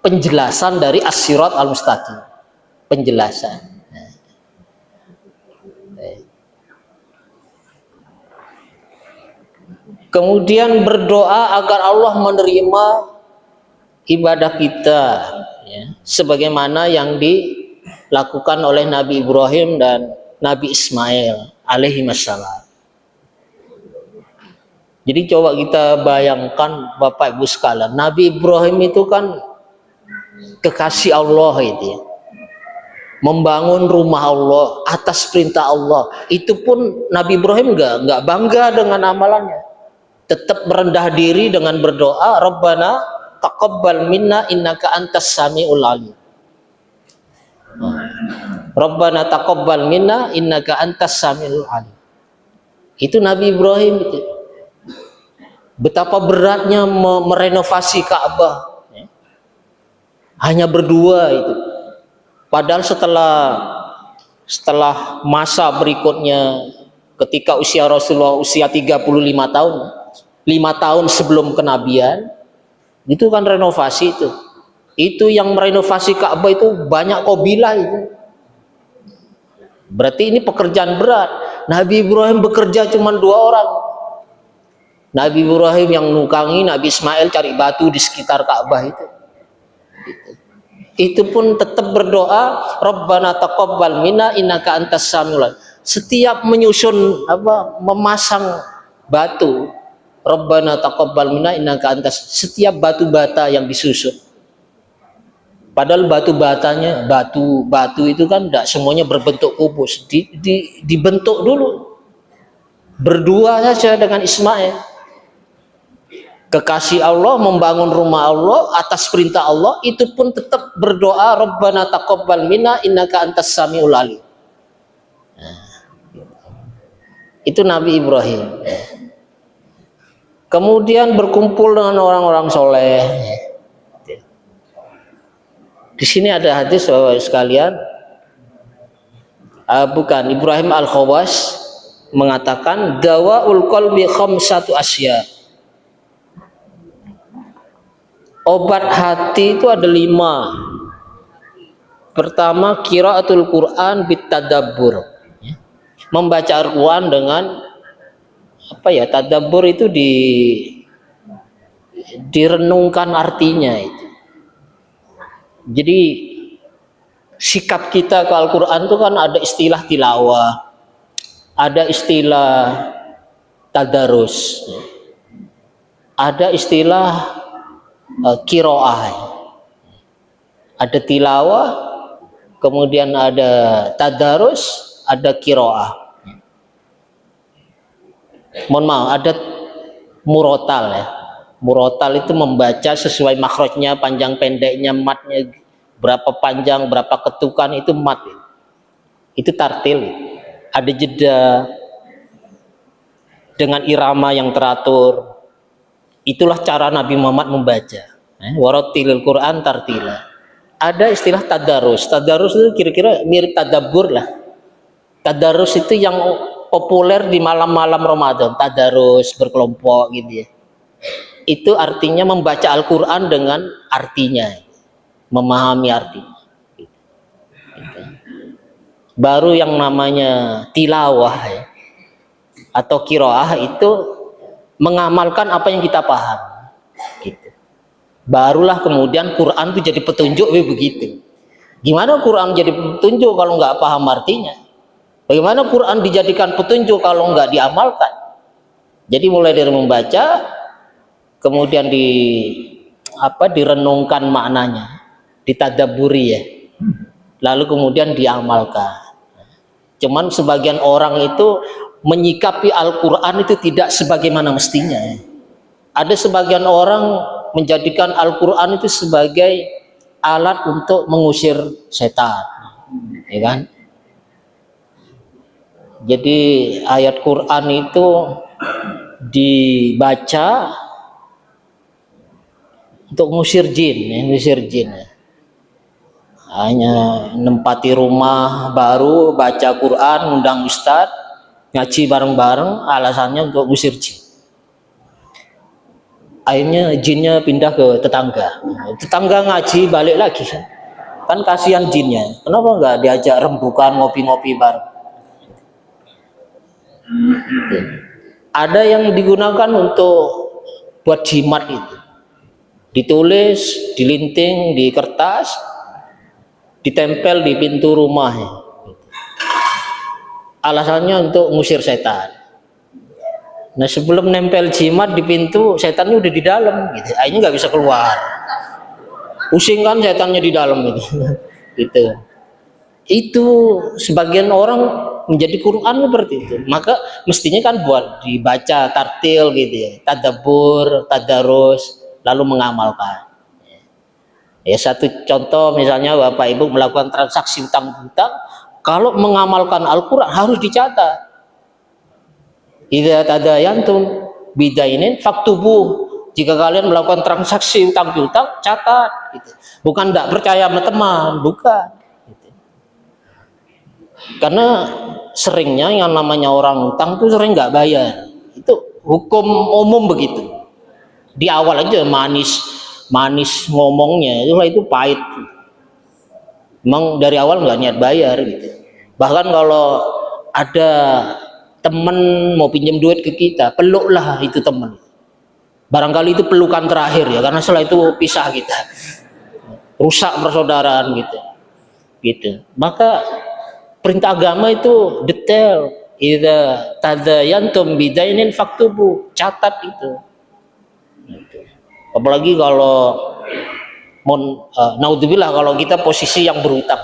penjelasan dari as-sirat al-mustaqim. Penjelasan. Kemudian berdoa agar Allah menerima ibadah kita ya, sebagaimana yang dilakukan oleh Nabi Ibrahim dan Nabi Ismail alaihi wassalam. Jadi coba kita bayangkan Bapak Ibu sekalian, Nabi Ibrahim itu kan kekasih Allah itu ya, membangun rumah Allah atas perintah Allah. Itu pun Nabi Ibrahim nggak bangga dengan amalannya, tetap merendah diri dengan berdoa, Rabbana taqabbal minna innaka antas samiul alim. Rabbana taqabbal minna innaka antas samiul alim. Itu Nabi Ibrahim itu. Betapa beratnya merenovasi Ka'bah. Hanya berdua itu. Padahal setelah masa berikutnya, ketika usia Rasulullah usia 35 tahun, 5 tahun sebelum kenabian, itu kan renovasi itu. Itu yang merenovasi Ka'bah itu banyak kabilah itu. Berarti ini pekerjaan berat. Nabi Ibrahim bekerja cuma 2 orang. Nabi Ibrahim yang nukangi, Nabi Ismail cari batu di sekitar Ka'bah itu. Itu pun tetap berdoa, Rabbana taqabbal minna innaka antas samiul alim. Setiap menyusun memasang batu, Rabbana taqabbal minna innaka antas, setiap batu bata yang disusun. Padahal batu batanya, batu itu kan tidak semuanya berbentuk kubus, dibentuk dulu. Berdua saja dengan Ismail. Kekasih Allah membangun rumah Allah atas perintah Allah, itu pun tetap berdoa, Rabbana taqabbal minna innaka antas samiul alim. Itu Nabi Ibrahim. Kemudian berkumpul dengan orang-orang soleh. Di sini ada hadis Bapak sekalian, bukan, Ibrahim Al-Khawas mengatakan dawaul qalbi khamsatu asya. Obat hati itu ada 5. Pertama, qiraatul Quran bitadabbur. Membaca Al-Quran dengan tadabbur itu direnungkan artinya itu. Jadi sikap kita ke Al-Quran itu kan ada istilah tilawah, ada istilah tadarus, ada istilah qiraah, ada tilawah, kemudian ada tadarus, ada qiraah. Mohon maaf, ada murotal ya. Murotal itu membaca sesuai makhrajnya, panjang pendeknya, matnya berapa panjang, berapa ketukan, itu mat. Itu tartil. Ada jeda dengan irama yang teratur. Itulah cara Nabi Muhammad membaca. Warattilil Quran tartila. Ada istilah tadarus. Tadarus itu kira-kira mirip tadabbur lah. Tadarus itu yang populer di malam-malam Ramadan. Tadarus berkelompok gitu ya. Itu artinya membaca Al-Quran dengan artinya, memahami artinya. Baru yang namanya tilawah ya, atau kiroah itu mengamalkan apa yang kita paham. Gitu. Barulah kemudian Quran itu jadi petunjuk begitu. Gimana Quran jadi petunjuk kalau nggak paham artinya? Bagaimana Quran dijadikan petunjuk kalau nggak diamalkan? Jadi mulai dari membaca, kemudian direnungkan maknanya, ditadaburi ya, lalu kemudian diamalkan. Cuman sebagian orang itu menyikapi Al-Quran itu tidak sebagaimana mestinya. Ada sebagian orang menjadikan Al-Quran itu sebagai alat untuk mengusir setan, ya kan? Jadi ayat Quran itu dibaca untuk ngusir jin, ya, ngusir jin. Hanya nempati rumah baru, baca Quran, undang ustadz, ngaji bareng-bareng, alasannya untuk ngusir jin. Akhirnya jinnya pindah ke tetangga. Tetangga ngaji balik lagi, kan kasihan jinnya. Kenapa nggak diajak rembukan, ngopi-ngopi bareng? Ada yang digunakan untuk buat jimat itu, ditulis, dilinting di kertas, ditempel di pintu rumah. Alasannya untuk ngusir setan. Nah sebelum nempel jimat di pintu, setannya udah di dalam, gitu. Akhirnya nggak bisa keluar. Pusing kan setannya di dalam gitu. Gitu. Itu sebagian orang menjadi Quran seperti itu. Maka mestinya kan buat dibaca tartil gitu ya, tadabbur, tadarus, lalu mengamalkan. Ya satu contoh misalnya Bapak Ibu melakukan transaksi utang-utang, kalau mengamalkan Al-Quran harus dicatat. Idza tadayantum bidainin faktubuh. Jika kalian melakukan transaksi utang piutang, catat. Gitu. Bukan tidak percaya sama teman, bukan. Gitu. Karena seringnya yang namanya orang utang itu sering nggak bayar. Itu hukum umum begitu. Di awal aja manis ngomongnya, itu pahit. Memang dari awal nggak niat bayar gitu. Bahkan kalau ada temen mau pinjam duit ke kita, peluklah itu temen. Barangkali itu pelukan terakhir ya, karena setelah itu pisah kita, rusak persaudaraan gitu. Gitu. Maka perintah agama itu detail. Idza tadayantum bidainin faktubu, catat itu. Gitu. Apalagi kalau naudzubillah kalau kita posisi yang berutang.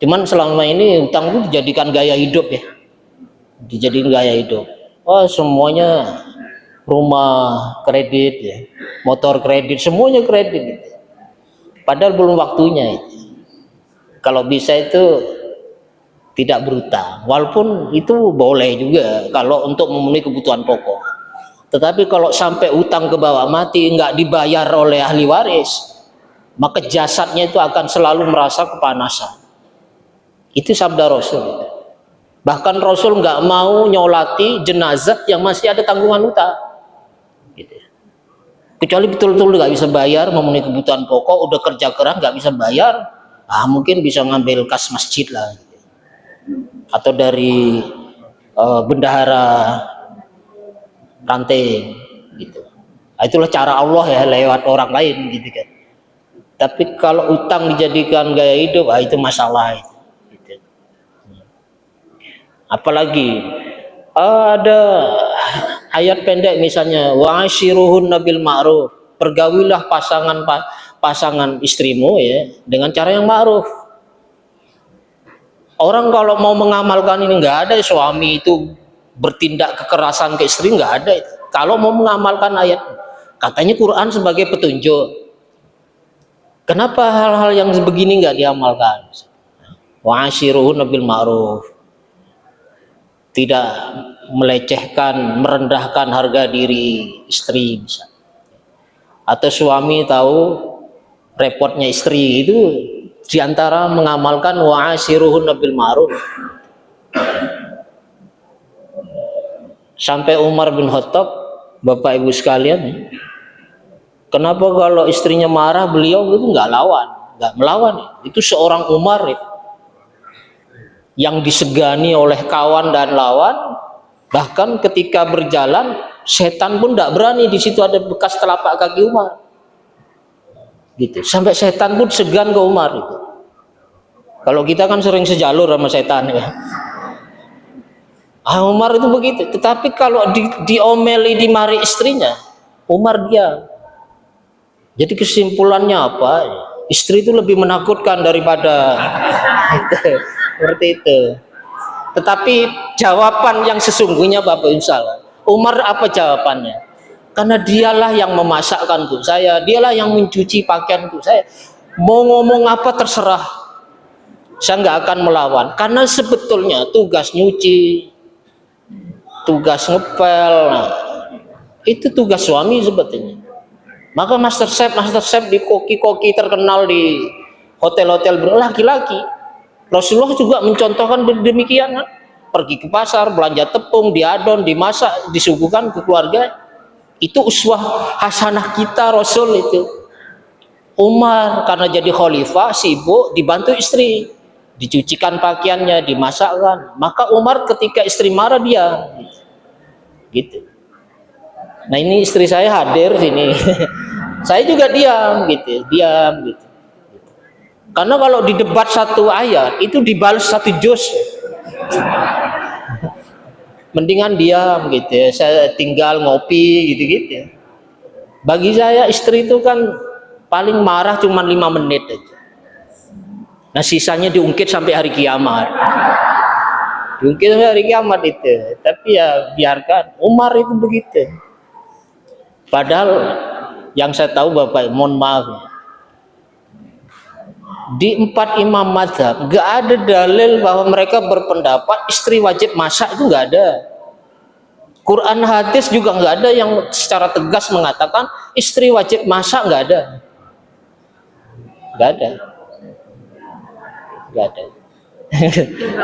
Cuman selama ini utang itu dijadikan gaya hidup ya. Dijadikan gaya hidup. Oh semuanya rumah kredit ya, motor kredit, semuanya kredit. Padahal belum waktunya itu. Kalau bisa itu tidak berutang, walaupun itu boleh juga kalau untuk memenuhi kebutuhan pokok. Tetapi kalau sampai utang ke bawah mati nggak dibayar oleh ahli waris, maka jasadnya itu akan selalu merasa kepanasan. Itu sabda Rasul. Bahkan Rasul nggak mau nyolati jenazah yang masih ada tanggungan utang, gitu. Kecuali betul-betul nggak bisa bayar, memenuhi kebutuhan pokok, udah kerja keras nggak bisa bayar, mungkin bisa ngambil kas masjid lah, gitu. Atau dari bendahara ranting, gitu. Itulah cara Allah ya lewat orang lain, gitu kan. Tapi kalau utang dijadikan gaya hidup, itu masalah. Gitu. Apalagi ada ayat pendek misalnya wa'ashiruhun nabil ma'ruf, pergaulilah pasangan istrimu ya dengan cara yang ma'ruf. Orang kalau mau mengamalkan ini nggak ada suami itu bertindak kekerasan ke istri, nggak ada. Kalau mau mengamalkan ayat, katanya Quran sebagai petunjuk. Kenapa hal-hal yang sebegini nggak diamalkan? Wa'ashiruhun nabil ma'ruf. Tidak melecehkan, merendahkan harga diri istri misalnya. Atau suami tahu repotnya istri, itu diantara mengamalkan wa'ashiruhunna bil ma'ruf. Sampai Umar bin Khattab, Bapak Ibu sekalian, kenapa kalau istrinya marah beliau itu nggak melawan. Itu seorang Umar itu, yang disegani oleh kawan dan lawan. Bahkan ketika berjalan, setan pun tidak berani, di situ ada bekas telapak kaki Umar. Gitu. Sampai setan pun segan ke Umar itu. Kalau kita kan sering sejalur sama setan ya. Umar itu begitu. Tetapi kalau diomeli, dimari istrinya, Umar diam. Jadi kesimpulannya apa? Istri itu lebih menakutkan daripada itu. Seperti itu. Tetapi jawaban yang sesungguhnya Bapak Insya, Umar apa jawabannya? Karena dialah yang memasakkan untuk saya, dialah yang mencuci pakaian untuk saya. Mau ngomong apa terserah, saya nggak akan melawan. Karena sebetulnya tugas nyuci, tugas ngepel, itu tugas suami sebetulnya. Maka master chef di koki-koki terkenal di hotel-hotel laki-laki. Rasulullah juga mencontohkan demikian kan? Pergi ke pasar, belanja tepung, diadon, dimasak, disuguhkan ke keluarga. Itu uswah hasanah kita Rasul itu. Umar karena jadi khalifah sibuk dibantu istri, dicucikan pakaiannya, dimasakkan. Maka Umar ketika istri marah dia gitu. Nah ini istri saya hadir sini. Saya juga diam gitu. Karena kalau di debat satu ayat itu dibalas satu juz. Mendingan diam gitu ya. Saya tinggal ngopi gitu. Bagi saya istri itu kan paling marah cuma 5 menit aja. Nah sisanya diungkit sampai hari kiamat. Diungkit sampai hari kiamat itu. Tapi ya biarkan. Umar itu begitu. Padahal yang saya tahu Bapak, mohon maaf, di 4 imam mazhab nggak ada dalil bahwa mereka berpendapat istri wajib masak, itu nggak ada. Quran hadis juga nggak ada yang secara tegas mengatakan istri wajib masak, nggak ada.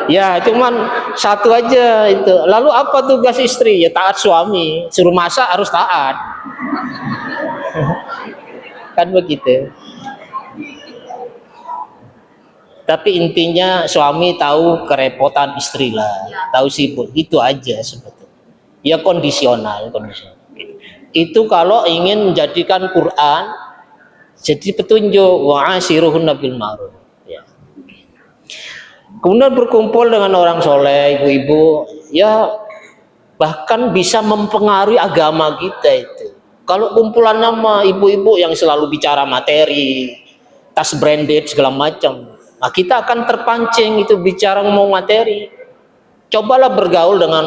Ya cuman satu aja itu. Lalu apa tugas istri? Ya taat suami, suruh masak harus taat. Kan begitu. Tapi intinya suami tahu kerepotan istri lah, tahu sibuk, itu aja sebetulnya. Ya kondisional. Itu kalau ingin menjadikan Quran jadi petunjuk, wa'ashiruhunna bil ma'ruf. Ya. Kemudian berkumpul dengan orang soleh, ibu-ibu, ya bahkan bisa mempengaruhi agama kita itu. Kalau kumpulan nama ibu-ibu yang selalu bicara materi, tas branded segala macam, nah kita akan terpancing itu bicara ngomong materi. Cobalah bergaul dengan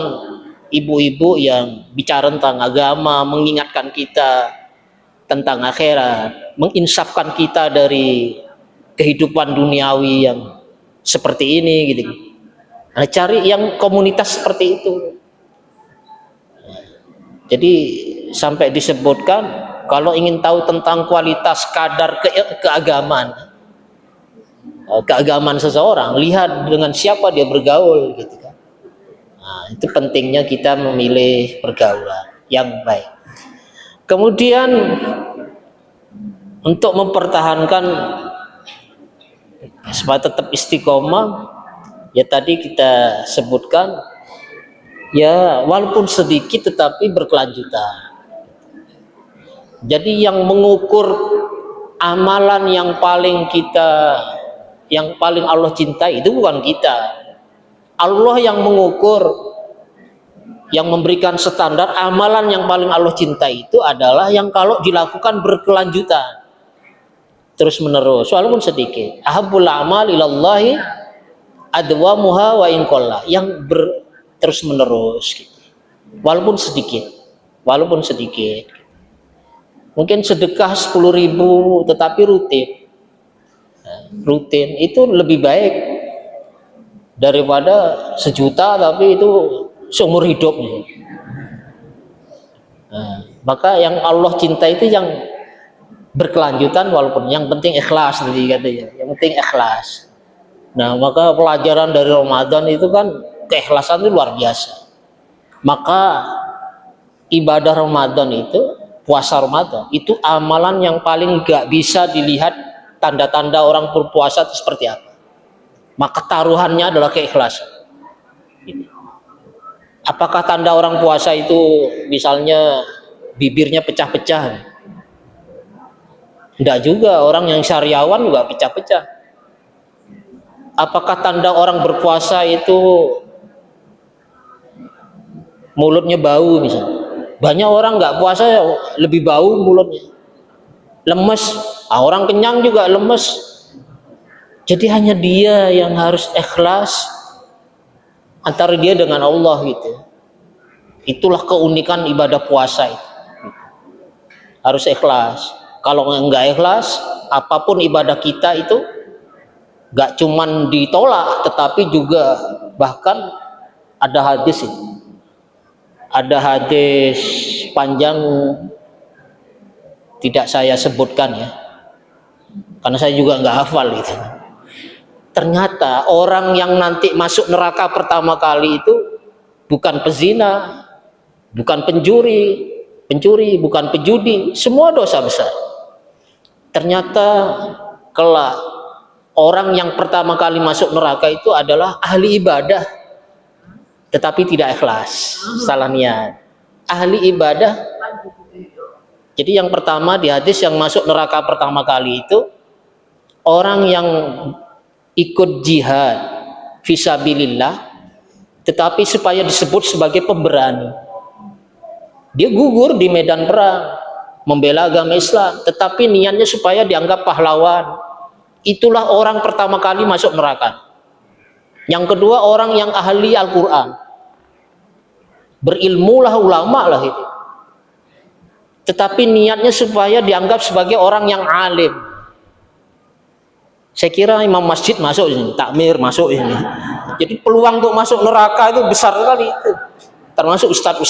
ibu-ibu yang bicara tentang agama, mengingatkan kita tentang akhirat, menginsafkan kita dari kehidupan duniawi yang seperti ini gitu. Nah, cari yang komunitas seperti itu. Jadi sampai disebutkan kalau ingin tahu tentang kualitas kadar keagamaan seseorang, lihat dengan siapa dia bergaul gitu kan. Nah, itu pentingnya kita memilih pergaulan yang baik. Kemudian untuk mempertahankan supaya tetap istiqomah, ya tadi kita sebutkan, ya walaupun sedikit tetapi berkelanjutan. Jadi yang mengukur amalan yang paling Allah cintai itu bukan kita. Allah yang mengukur, yang memberikan standar amalan yang paling Allah cintai itu adalah yang kalau dilakukan berkelanjutan, terus menerus, walaupun sedikit. Ahabbul a'mal ilallahi adwamuha wa in qalla, yang terus menerus gitu. Walaupun sedikit. Mungkin sedekah 10.000 tetapi rutin itu lebih baik daripada 1 juta tapi itu seumur hidupnya. Nah, maka yang Allah cinta itu yang berkelanjutan, walaupun yang penting ikhlas tadi katanya, yang penting ikhlas. Nah, maka pelajaran dari Ramadan itu kan keikhlasan itu luar biasa. Maka ibadah Ramadan itu, puasa Ramadan itu amalan yang paling gak bisa dilihat tanda-tanda orang berpuasa itu seperti apa. Maka taruhannya adalah keikhlasan. Apakah tanda orang puasa itu misalnya bibirnya pecah-pecah? Tidak juga, orang yang syariawan juga pecah-pecah. Apakah tanda orang berpuasa itu mulutnya bau misalnya? Banyak orang nggak puasa lebih bau mulutnya, lemes. Orang kenyang juga lemes. Jadi hanya dia yang harus ikhlas antara dia dengan Allah gitu. Itulah keunikan ibadah puasa itu. Harus ikhlas. Kalau enggak ikhlas, apapun ibadah kita itu enggak cuman ditolak, tetapi juga bahkan ada hadis itu. Ada hadis panjang, tidak saya sebutkan ya, karena saya juga enggak hafal itu. Ternyata orang yang nanti masuk neraka pertama kali itu bukan pezina, bukan pencuri, bukan pejudi, semua dosa besar. Ternyata kelak orang yang pertama kali masuk neraka itu adalah ahli ibadah, tetapi tidak ikhlas, salah niat. Ahli ibadah. Jadi yang pertama di hadis yang masuk neraka pertama kali itu orang yang ikut jihad fisabilillah, tetapi supaya disebut sebagai pemberani. Dia gugur di medan perang, membela agama Islam, tetapi niatnya supaya dianggap pahlawan. Itulah orang pertama kali masuk neraka. Yang kedua orang yang ahli Al-Quran, berilmulah ulama lah itu, tetapi niatnya supaya dianggap sebagai orang yang alim. Saya kira imam masjid masuk ini, takmir masuk ini. Jadi peluang untuk masuk neraka itu besar sekali itu. Termasuk ustadz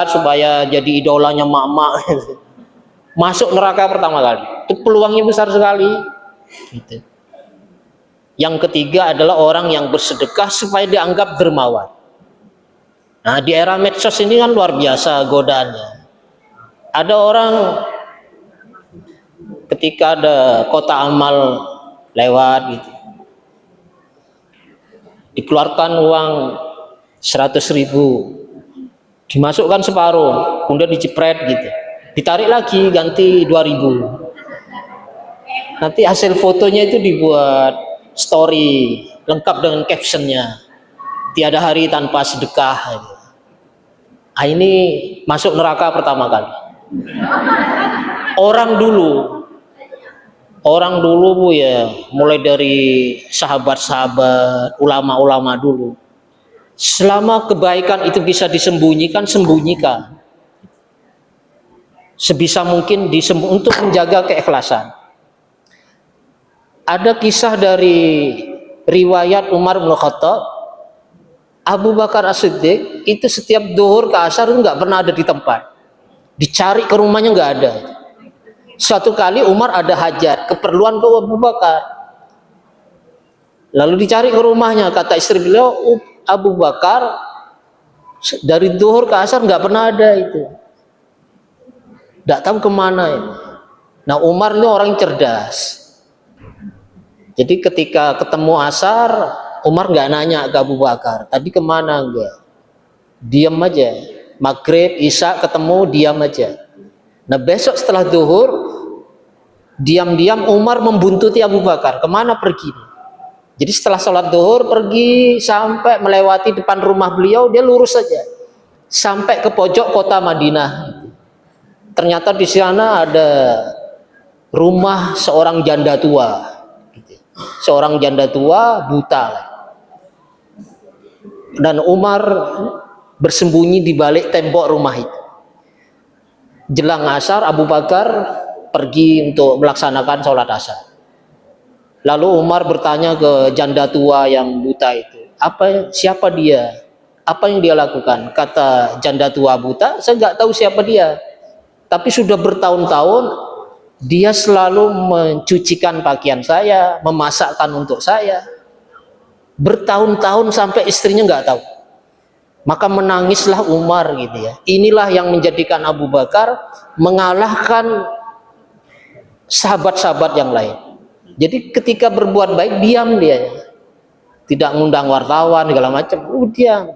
supaya jadi idolanya mak-mak. Masuk neraka pertama kali. Itu peluangnya besar sekali. Gitu. Yang ketiga adalah orang yang bersedekah supaya dianggap dermawan. Nah, di era medsos ini kan luar biasa godaannya. Ada orang ketika ada kota amal lewat gitu, dikeluarkan uang 100.000, dimasukkan separuh, kemudian dijepret gitu, ditarik lagi ganti 2.000. Nanti hasil fotonya itu dibuat story lengkap dengan captionnya, tiada hari tanpa sedekah gitu. Nah, ini masuk neraka pertama kali. Orang dulu Bu ya, mulai dari sahabat-sahabat, ulama-ulama dulu, selama kebaikan itu bisa disembunyikan, sembunyikan sebisa mungkin untuk menjaga keikhlasan. Ada kisah dari riwayat Umar bin Khattab, Abu Bakar As-Siddiq itu setiap duhur ke asar itu nggak pernah ada di tempat, dicari ke rumahnya nggak ada. Suatu kali Umar ada hajat, keperluan ke Abu Bakar, lalu dicari ke rumahnya. Kata istri beliau, Abu Bakar dari duhur ke asar nggak pernah ada itu, nggak tahu kemana itu. Nah, Umar ini orang cerdas. Jadi ketika ketemu asar, Umar nggak nanya ke Abu Bakar, tadi kemana, enggak, diam aja. Maghrib, Isya ketemu, diam aja. Nah, besok setelah duhur, diam-diam Umar membuntuti Abu Bakar, kemana pergi. Jadi setelah sholat duhur pergi sampai melewati depan rumah beliau, dia lurus saja sampai ke pojok kota Madinah. Ternyata di sana ada rumah seorang janda tua, seorang janda tua buta, dan Umar bersembunyi di balik tembok rumah itu. Jelang asar Abu Bakar pergi untuk melaksanakan sholat asar. Lalu Umar bertanya ke janda tua yang buta itu, siapa dia, apa yang dia lakukan? Kata janda tua buta, saya nggak tahu siapa dia, tapi sudah bertahun-tahun dia selalu mencucikan pakaian saya, memasakkan untuk saya, bertahun-tahun sampai istrinya nggak tahu. Maka menangislah Umar gitu ya. Inilah yang menjadikan Abu Bakar mengalahkan sahabat-sahabat yang lain. Jadi ketika berbuat baik diam dia, tidak ngundang wartawan segala macam, diam.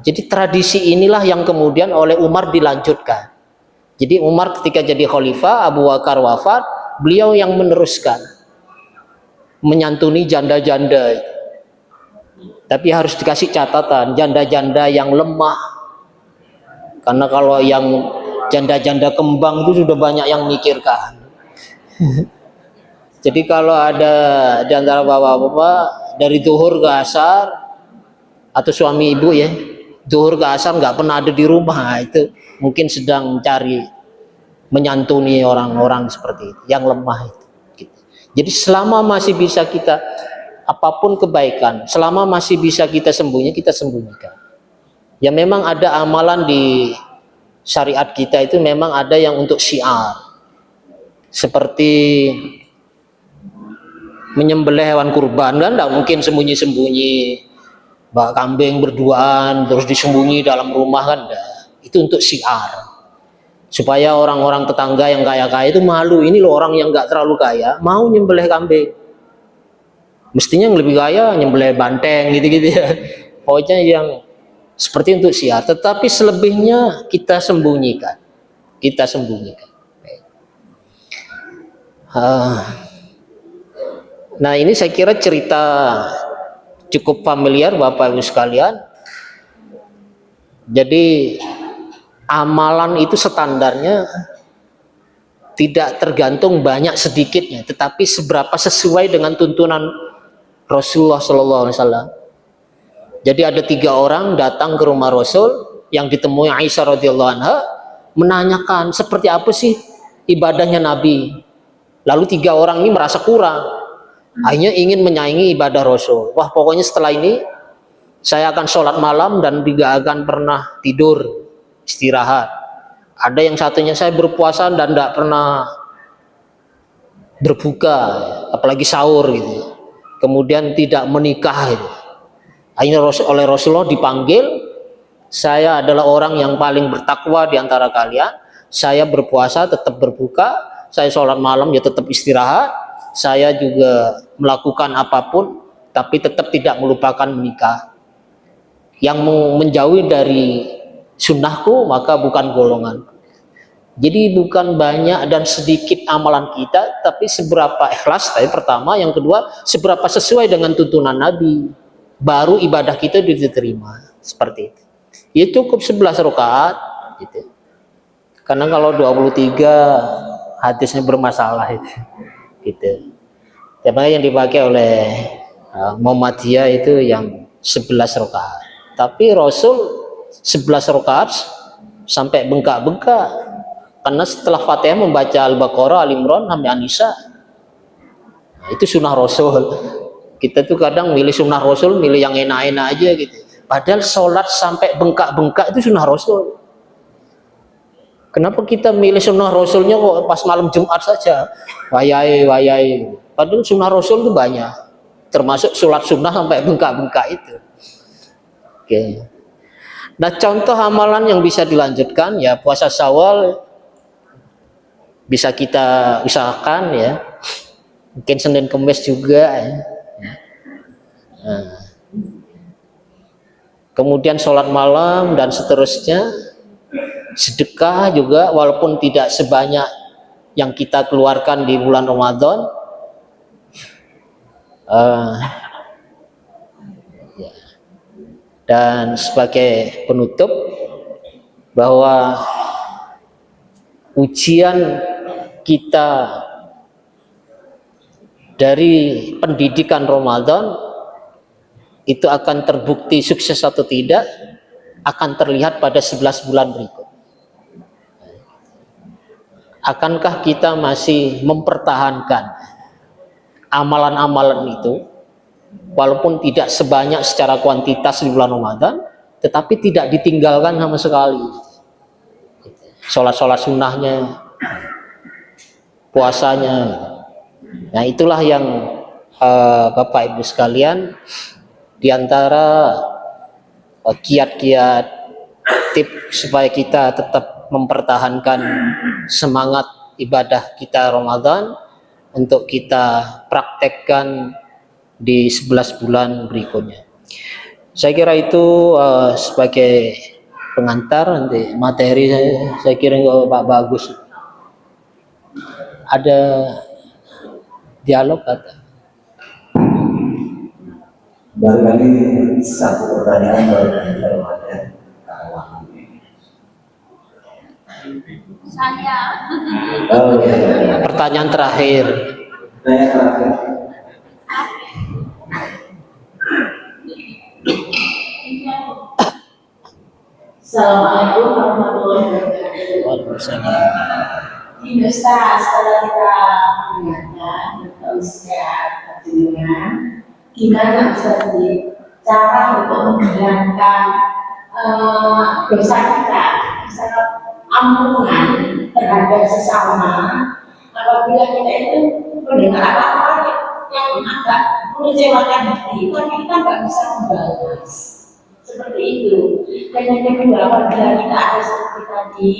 Jadi tradisi inilah yang kemudian oleh Umar dilanjutkan. Jadi Umar ketika jadi khalifah, Abu Bakar wafat, beliau yang meneruskan, menyantuni janda-janda. Tapi harus dikasih catatan, janda-janda yang lemah. Karena kalau yang janda-janda kembang itu sudah banyak yang mikirkan. Jadi kalau ada di antara bapak-bapak dari zuhur ke asar, atau suami ibu ya, zuhur ke asar nggak pernah ada di rumah, itu mungkin sedang cari menyantuni orang-orang seperti itu, yang lemah itu. Gitu. Jadi selama masih bisa kita, apapun kebaikan, selama masih bisa kita kita sembunyikan. Ya memang ada amalan di syariat kita itu memang ada yang untuk syiar, seperti menyembelih hewan kurban, kan tidak mungkin sembunyi-sembunyi, bak kambing berduaan terus disembunyi dalam rumah, kan enggak. Itu untuk syiar, supaya orang-orang tetangga yang kaya-kaya itu malu, ini loh orang yang nggak terlalu kaya mau nyembelih kambing, mestinya yang lebih kaya nyembelih banteng gitu-gitu ya. Pokoknya yang seperti untuk syiar, tetapi selebihnya kita sembunyikan, kita sembunyikan. Nah ini saya kira cerita cukup familiar Bapak Ibu sekalian. Jadi amalan itu standarnya tidak tergantung banyak sedikitnya, tetapi seberapa sesuai dengan tuntunan Rasulullah SAW. Jadi ada 3 orang datang ke rumah Rasul, yang ditemui Aisyah radhiyallahu anha, menanyakan seperti apa sih ibadahnya Nabi. Lalu 3 orang ini merasa kurang, akhirnya ingin menyaingi ibadah Rasul. Wah, pokoknya setelah ini saya akan sholat malam dan tidak akan pernah tidur, istirahat. Ada yang satunya, saya berpuasa dan tidak pernah berbuka, apalagi sahur gitu. Kemudian tidak menikah gitu. Akhirnya oleh Rasulullah dipanggil, saya adalah orang yang paling bertakwa di antara kalian. Saya berpuasa tetap berbuka, saya sholat malam ya tetap istirahat, saya juga melakukan apapun tapi tetap tidak melupakan menikah. Yang menjauhi dari sunnahku maka bukan golongan. Jadi bukan banyak dan sedikit amalan kita, tapi seberapa ikhlas, tapi pertama, yang kedua seberapa sesuai dengan tuntunan Nabi, baru ibadah kita diterima. Seperti itu. Ya cukup 11 rakaat gitu. Karena kalau 23 hadisnya bermasalah itu. Gitu. Tapi yang dipakai oleh Muhammadiyah itu yang 11 rakaat. Tapi Rasul 11 rakaat sampai bengkak-bengkak. Karena setelah Fatihah membaca Al-Baqarah, Al-Imran, sampai An-Nisa. Nah, itu sunnah Rasul. Kita tuh kadang milih sunnah Rasul, milih yang enak-enak aja gitu. Padahal sholat sampai bengkak-bengkak itu sunnah Rasul. Kenapa kita milih sunnah Rasulnya kok pas malam Jumat saja? Wayai. Padahal sunnah Rasul itu banyak. Termasuk sholat sunnah sampai bengkak-bengkak itu. Oke. Nah contoh amalan yang bisa dilanjutkan ya puasa Syawal, bisa kita usahakan ya, mungkin Senin Kemis juga ya. Nah, kemudian sholat malam dan seterusnya, sedekah juga walaupun tidak sebanyak yang kita keluarkan di bulan Ramadan. Dan sebagai penutup, bahwa ujian kita dari pendidikan Ramadan itu akan terbukti sukses atau tidak akan terlihat pada 11 bulan berikut. Akankah kita masih mempertahankan amalan-amalan itu walaupun tidak sebanyak secara kuantitas di bulan Ramadan, tetapi tidak ditinggalkan sama sekali. Sholat-sholat sunnahnya, puasanya. Nah itulah yang Bapak Ibu sekalian, diantara kiat-kiat tips supaya kita tetap mempertahankan semangat ibadah kita Ramadan untuk kita praktekkan di 11 bulan berikutnya. Saya kira itu sebagai pengantar. Nanti materi saya kira Pak Bagus ada dialog kata.
Barangkali satu pertanyaan dari
Saya.
Oh, ya.
Pertanyaan terakhir.
Assalamualaikum warahmatullahi wabarakatuh.
Waalaikumsalam.
Ini Ustaz, setelah kita mendengarkan tentang sehat dengan gimana Ustaz cara untuk menghilangkan dosa kita, misalnya ampunan terhadap sesama apabila kita itu mendengar apa-apa yang agak mengecewakan hati, tapi kita nggak bisa membalas. Seperti itu. Dan yang kedua, apabila kita ada seperti tadi,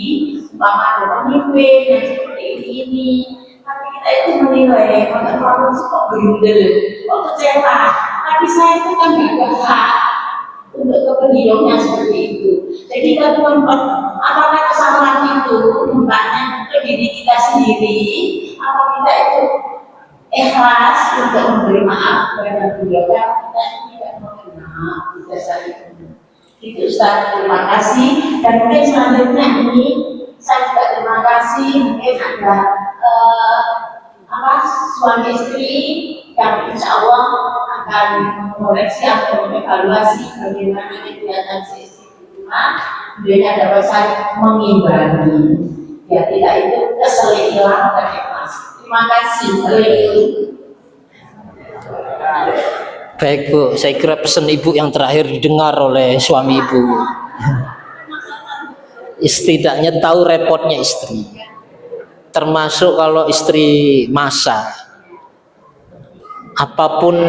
umpama ada pemimpin yang seperti ini, tapi kita itu menilai, kalau kok gerundel, kok kecewa, tapi saya itu kan nggak ada hak untuk kepentingannya seperti itu. Jadi kita membuat apakah kesalahan itu tempatnya ke diri kita sendiri, apa kita itu ikhlas untuk memberi maaf kepada beliau, kita tidak mengenal kita saling. Itu Ustaz, terima kasih. Dan mungkin selanjutnya ini saya juga terima kasih, mungkin ada suami istri yang insya Allah akan mengoreksi atau mengevaluasi bagaimana kegiatan si istri di rumah, kemudian dapat saling mengimbangi, ya tidak itu keselidikan dan ikhlas. Terima kasih.
Baik Bu, saya kira pesan Ibu yang terakhir didengar oleh suami Ibu. Setidaknya tahu repotnya istri. Termasuk kalau istri masak, apapun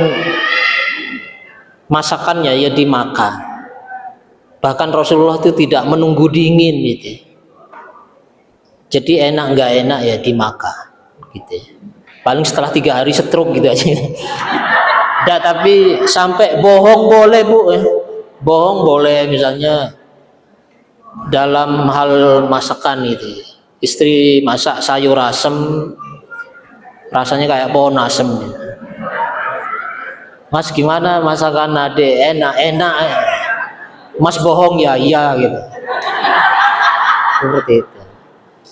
masakannya ya dimakan. Bahkan Rasulullah itu tidak menunggu dingin gitu. Jadi enak nggak enak ya dimakan gitu. Paling setelah 3 hari stroke gitu aja. Tidak, tapi sampai bohong boleh Bu, bohong boleh, misalnya dalam hal masakan itu. Istri masak sayur asem, rasanya kayak pohon asem. Mas gimana masakan Ade? Enak. Mas bohong ya, iya gitu. Seperti itu.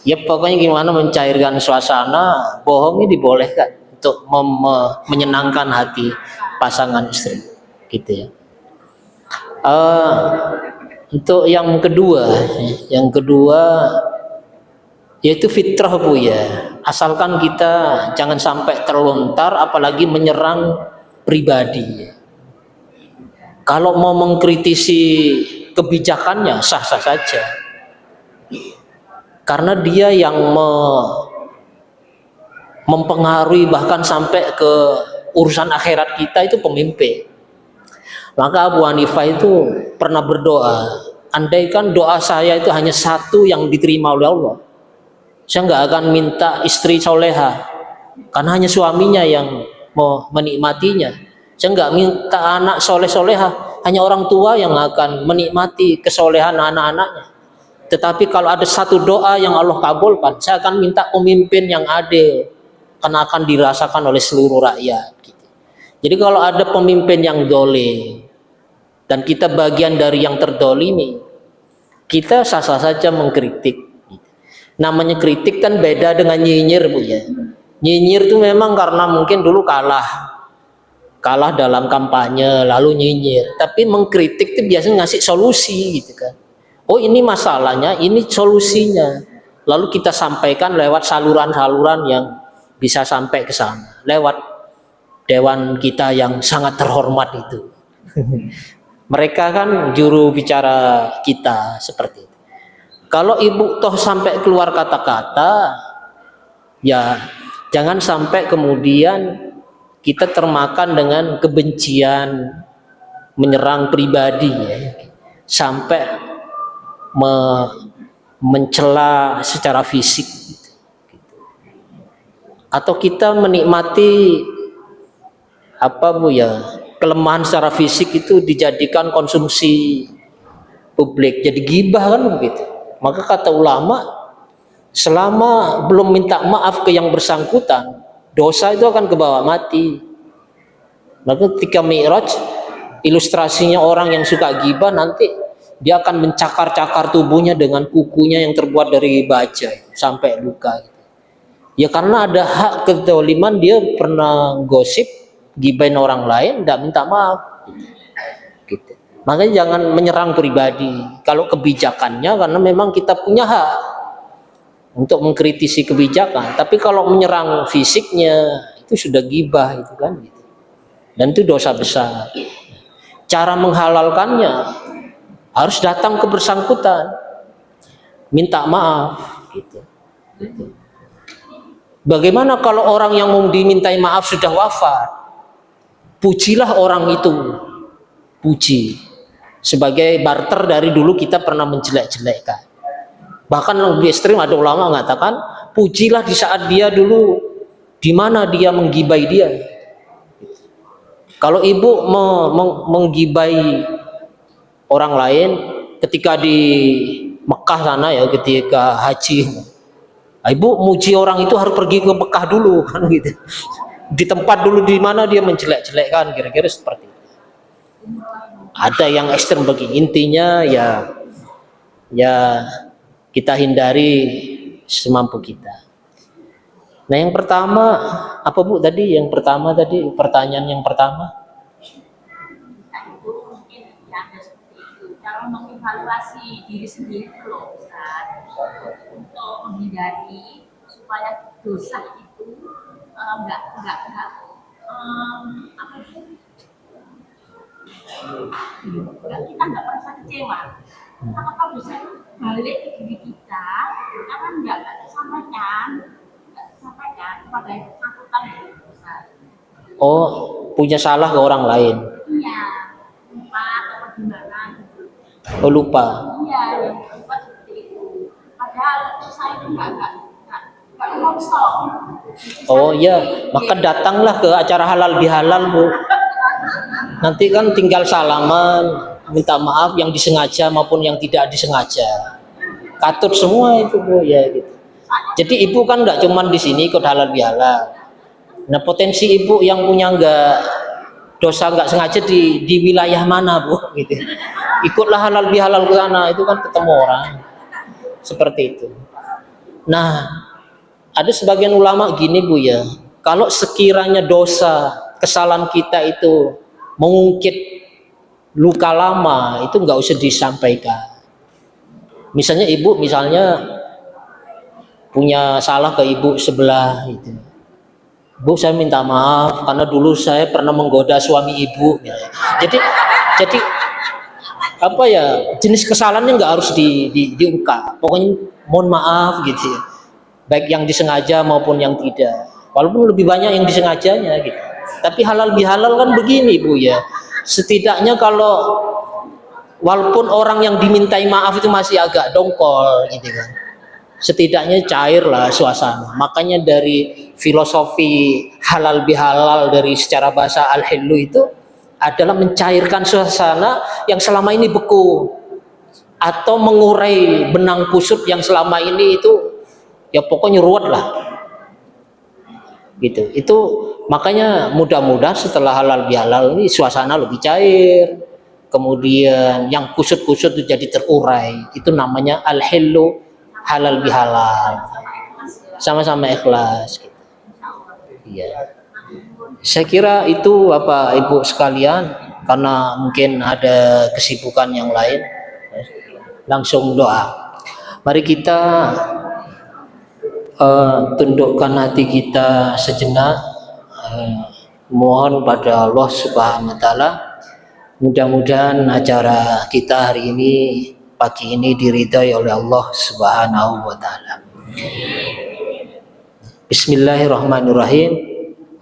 Ya pokoknya gimana mencairkan suasana, bohong ini dibolehkan untuk menyenangkan hati pasangan istri, gitu ya. Untuk yang kedua yaitu fitrah Bu ya. Asalkan kita jangan sampai terlontar, apalagi menyerang pribadi. Kalau mau mengkritisi kebijakannya sah-sah saja, karena dia yang mempengaruhi bahkan sampai ke urusan akhirat kita itu pemimpin. Maka Abu Hanifah itu pernah berdoa, andaikan doa saya itu hanya satu yang diterima oleh Allah, saya nggak akan minta istri soleha, karena hanya suaminya yang mau menikmatinya. Saya nggak minta anak soleh-soleha, hanya orang tua yang akan menikmati kesolehan anak-anaknya. Tetapi kalau ada satu doa yang Allah kabulkan, saya akan minta pemimpin yang adil, karena akan dirasakan oleh seluruh rakyat. Jadi kalau ada pemimpin yang dolim dan kita bagian dari yang terdolimi, kita sah-sah saja mengkritik. Namanya kritik kan beda dengan nyinyir Bu ya. Nyinyir itu memang karena mungkin dulu kalah dalam kampanye lalu nyinyir. Tapi mengkritik itu biasanya ngasih solusi gitu kan. Oh ini masalahnya, ini solusinya. Lalu kita sampaikan lewat saluran-saluran yang bisa sampai ke sana, lewat dewan kita yang sangat terhormat itu. Mereka kan juru bicara kita seperti itu. Kalau ibu toh sampai keluar kata-kata, ya jangan sampai kemudian kita termakan dengan kebencian, menyerang pribadi, ya, sampai mencela secara fisik, atau kita menikmati apa Bu ya, kelemahan secara fisik itu dijadikan konsumsi publik, jadi gibah kan begitu. Maka kata ulama, selama belum minta maaf ke yang bersangkutan, dosa itu akan kebawa mati. Maka ketika Mi'raj, ilustrasinya orang yang suka gibah nanti dia akan mencakar-cakar tubuhnya dengan kukunya yang terbuat dari baja sampai luka. Ya karena ada hak kezaliman, dia pernah gosip, gibahin orang lain, tidak minta maaf. Gitu. Makanya jangan menyerang pribadi kalau kebijakannya, karena memang kita punya hak untuk mengkritisi kebijakan. Tapi kalau menyerang fisiknya itu sudah gibah itu kan, gitu. Dan itu dosa besar. Cara menghalalkannya harus datang ke bersangkutan, minta maaf. Gitu. Bagaimana kalau orang yang mau dimintai maaf sudah wafat? Pujilah orang itu, puji. Sebagai barter dari dulu kita pernah menjelek-jelekkan. Bahkan lebih ekstrim ada ulama mengatakan, pujilah di saat dia dulu, di mana dia menggibai dia. Kalau ibu menggibai orang lain ketika di Mekah sana ya, ketika haji, ibu muji orang itu harus pergi ke Mekah dulu kan gitu. Di tempat dulu di mana dia menjelek-jelekkan, kira-kira seperti itu. Ada yang ekstrem bagi, intinya ya kita hindari semampu kita. Nah, yang pertama apa Bu tadi? Yang pertama tadi, pertanyaan yang pertama.
Itu mungkin ya ada seperti itu. Cara mengevaluasi diri sendiri itu loh, Ustaz, untuk menghindari supaya dosa itu enggak apa itu? Kita nggak merasa kecewa. Apakah dosa itu balik ke diri kita karena nggak sampaikan kepada yang bersangkutan itu, Ustaz.
Oh, punya salah ke orang lain.
Iya, lupa atau gimana gitu.
Oh, lupa.
Iya, yang lupa seperti itu. Padahal saya itu nggak kosong.
Oh iya, maka datanglah ke acara halal bihalal Bu. Nanti kan tinggal salaman, minta maaf yang disengaja maupun yang tidak disengaja. Katut semua itu Bu ya gitu. Jadi ibu kan nggak cuman di sini ikut halal bihalal. Nah, potensi ibu yang punya dosa nggak sengaja di wilayah mana Bu gitu. Ikutlah halal bihalal ke sana, itu kan ketemu orang. Seperti itu. Nah, ada sebagian ulama gini Bu ya, kalau sekiranya dosa, kesalahan kita itu mengungkit luka lama, itu nggak usah disampaikan. Misalnya ibu punya salah ke ibu sebelah itu. Bu, saya minta maaf karena dulu saya pernah menggoda suami ibu. Ya. Jadi apa ya, jenis kesalahannya nggak harus diungkap. Pokoknya mohon maaf gitu ya. Baik yang disengaja maupun yang tidak. Walaupun lebih banyak yang disengajanya gitu. Tapi halal bihalal kan begini Bu ya. Setidaknya kalau walaupun orang yang dimintai maaf itu masih agak dongkol gitu kan, setidaknya cair lah suasana. Makanya dari filosofi halal bihalal dari secara bahasa al-hillu itu adalah mencairkan suasana yang selama ini beku, atau mengurai benang kusut yang selama ini itu ya pokoknya ruwet lah gitu. Itu makanya mudah-mudahan setelah halal bihalal ini suasana lebih cair, kemudian yang kusut-kusut itu jadi terurai. Itu namanya al-hillu halal bihalal, sama-sama ikhlas gitu. Iya, saya kira itu Bapak Ibu sekalian, karena mungkin ada kesibukan yang lain, langsung doa. Mari kita tundukkan hati kita sejenak, Mohon pada Allah Subhanahu wa taala mudah-mudahan acara kita hari ini pagi ini diridhai oleh Allah Subhanahu wa taala. Bismillahirrahmanirrahim.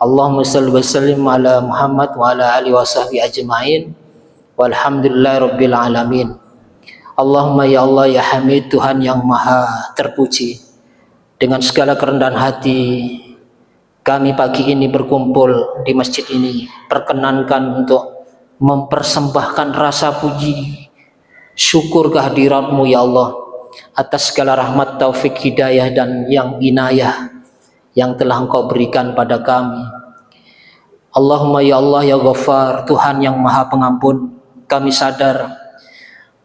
Allahumma shalli wa sallim ala Muhammad wa ala alihi wa sahbihi ajma'in. Walhamdulillahirabbil alamin. Allahumma ya Allah ya Hamid, Tuhan yang maha terpuji, dengan segala kerendahan hati kami pagi ini berkumpul di masjid ini, perkenankan untuk mempersembahkan rasa puji syukur kehadirat-Mu ya Allah atas segala rahmat, taufik, hidayah dan yang inayah yang telah Engkau berikan pada kami. Allahumma ya Allah ya Ghaffar, Tuhan yang maha pengampun, kami sadar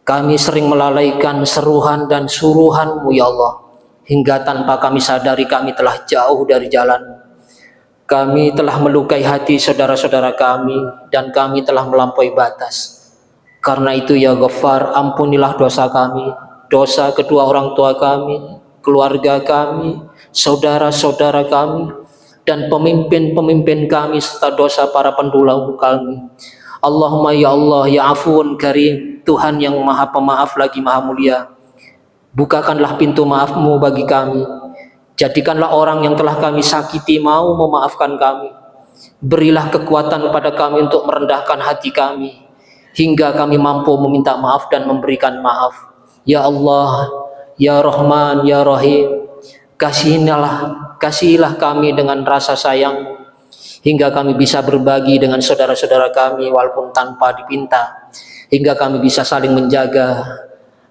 kami sering melalaikan seruhan dan suruhan-Mu ya Allah, hingga tanpa kami sadari kami telah jauh dari jalan. Kami telah melukai hati saudara-saudara kami dan kami telah melampaui batas. Karena itu ya Ghaffar, ampunilah dosa kami, dosa kedua orang tua kami, keluarga kami, saudara-saudara kami, dan pemimpin-pemimpin kami serta dosa para pendahulu kami. Allahumma ya Allah ya Afuun Karim, Tuhan yang maha pemaaf lagi maha mulia, bukakanlah pintu maaf-Mu bagi kami. Jadikanlah orang yang telah kami sakiti mau memaafkan kami. Berilah kekuatan kepada kami untuk merendahkan hati kami, hingga kami mampu meminta maaf dan memberikan maaf. Ya Allah, ya Rahman, ya Rahim, kasihilah kami dengan rasa sayang, hingga kami bisa berbagi dengan saudara-saudara kami walaupun tanpa dipinta, hingga kami bisa saling menjaga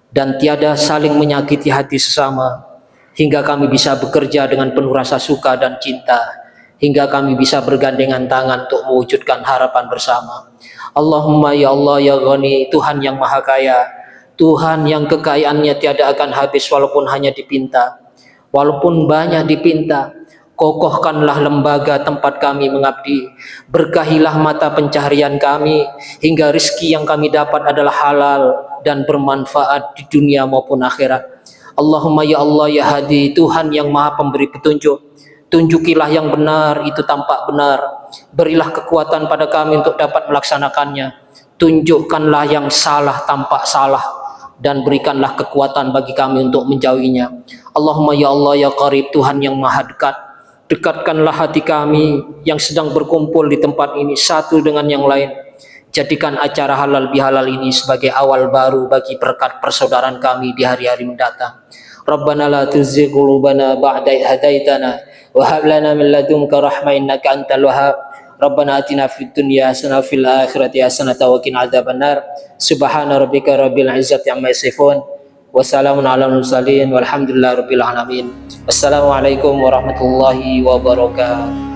dan tiada saling menyakiti hati sesama, hingga kami bisa bekerja dengan penuh rasa suka dan cinta, hingga kami bisa bergandengan tangan untuk mewujudkan harapan bersama. Allahumma ya Allah ya Ghani, Tuhan yang maha kaya, Tuhan yang kekayaannya tiada akan habis walaupun hanya dipinta. Walaupun banyak dipinta, kokohkanlah lembaga tempat kami mengabdi, berkahilah mata pencaharian kami, hingga rezeki yang kami dapat adalah halal dan bermanfaat di dunia maupun akhirat. Allahumma ya Allah ya Hadi, Tuhan yang maha pemberi petunjuk, tunjukilah yang benar itu tampak benar, berilah kekuatan pada kami untuk dapat melaksanakannya, tunjukkanlah yang salah tampak salah, dan berikanlah kekuatan bagi kami untuk menjauhinya. Allahumma ya Allah ya Qarib, Tuhan yang maha dekat, dekatkanlah hati kami yang sedang berkumpul di tempat ini satu dengan yang lain. Jadikan acara halal bihalal ini sebagai awal baru bagi berkat persaudaraan kami di hari-hari mendatang. Rabbana la tuzigh qulubana ba'da idh hadaitana wa hab lana min ladunka rahmah innaka antal wahhab. Rabbana atina fid dunya hasanah fil akhirati hasanah wa qina adzabannar. Subhana rabbika rabbil izzati amma yasifun wa salamun alal mursalin walhamdulillahi rabbil alamin. Wassalamualaikum warahmatullahi wabarakatuh.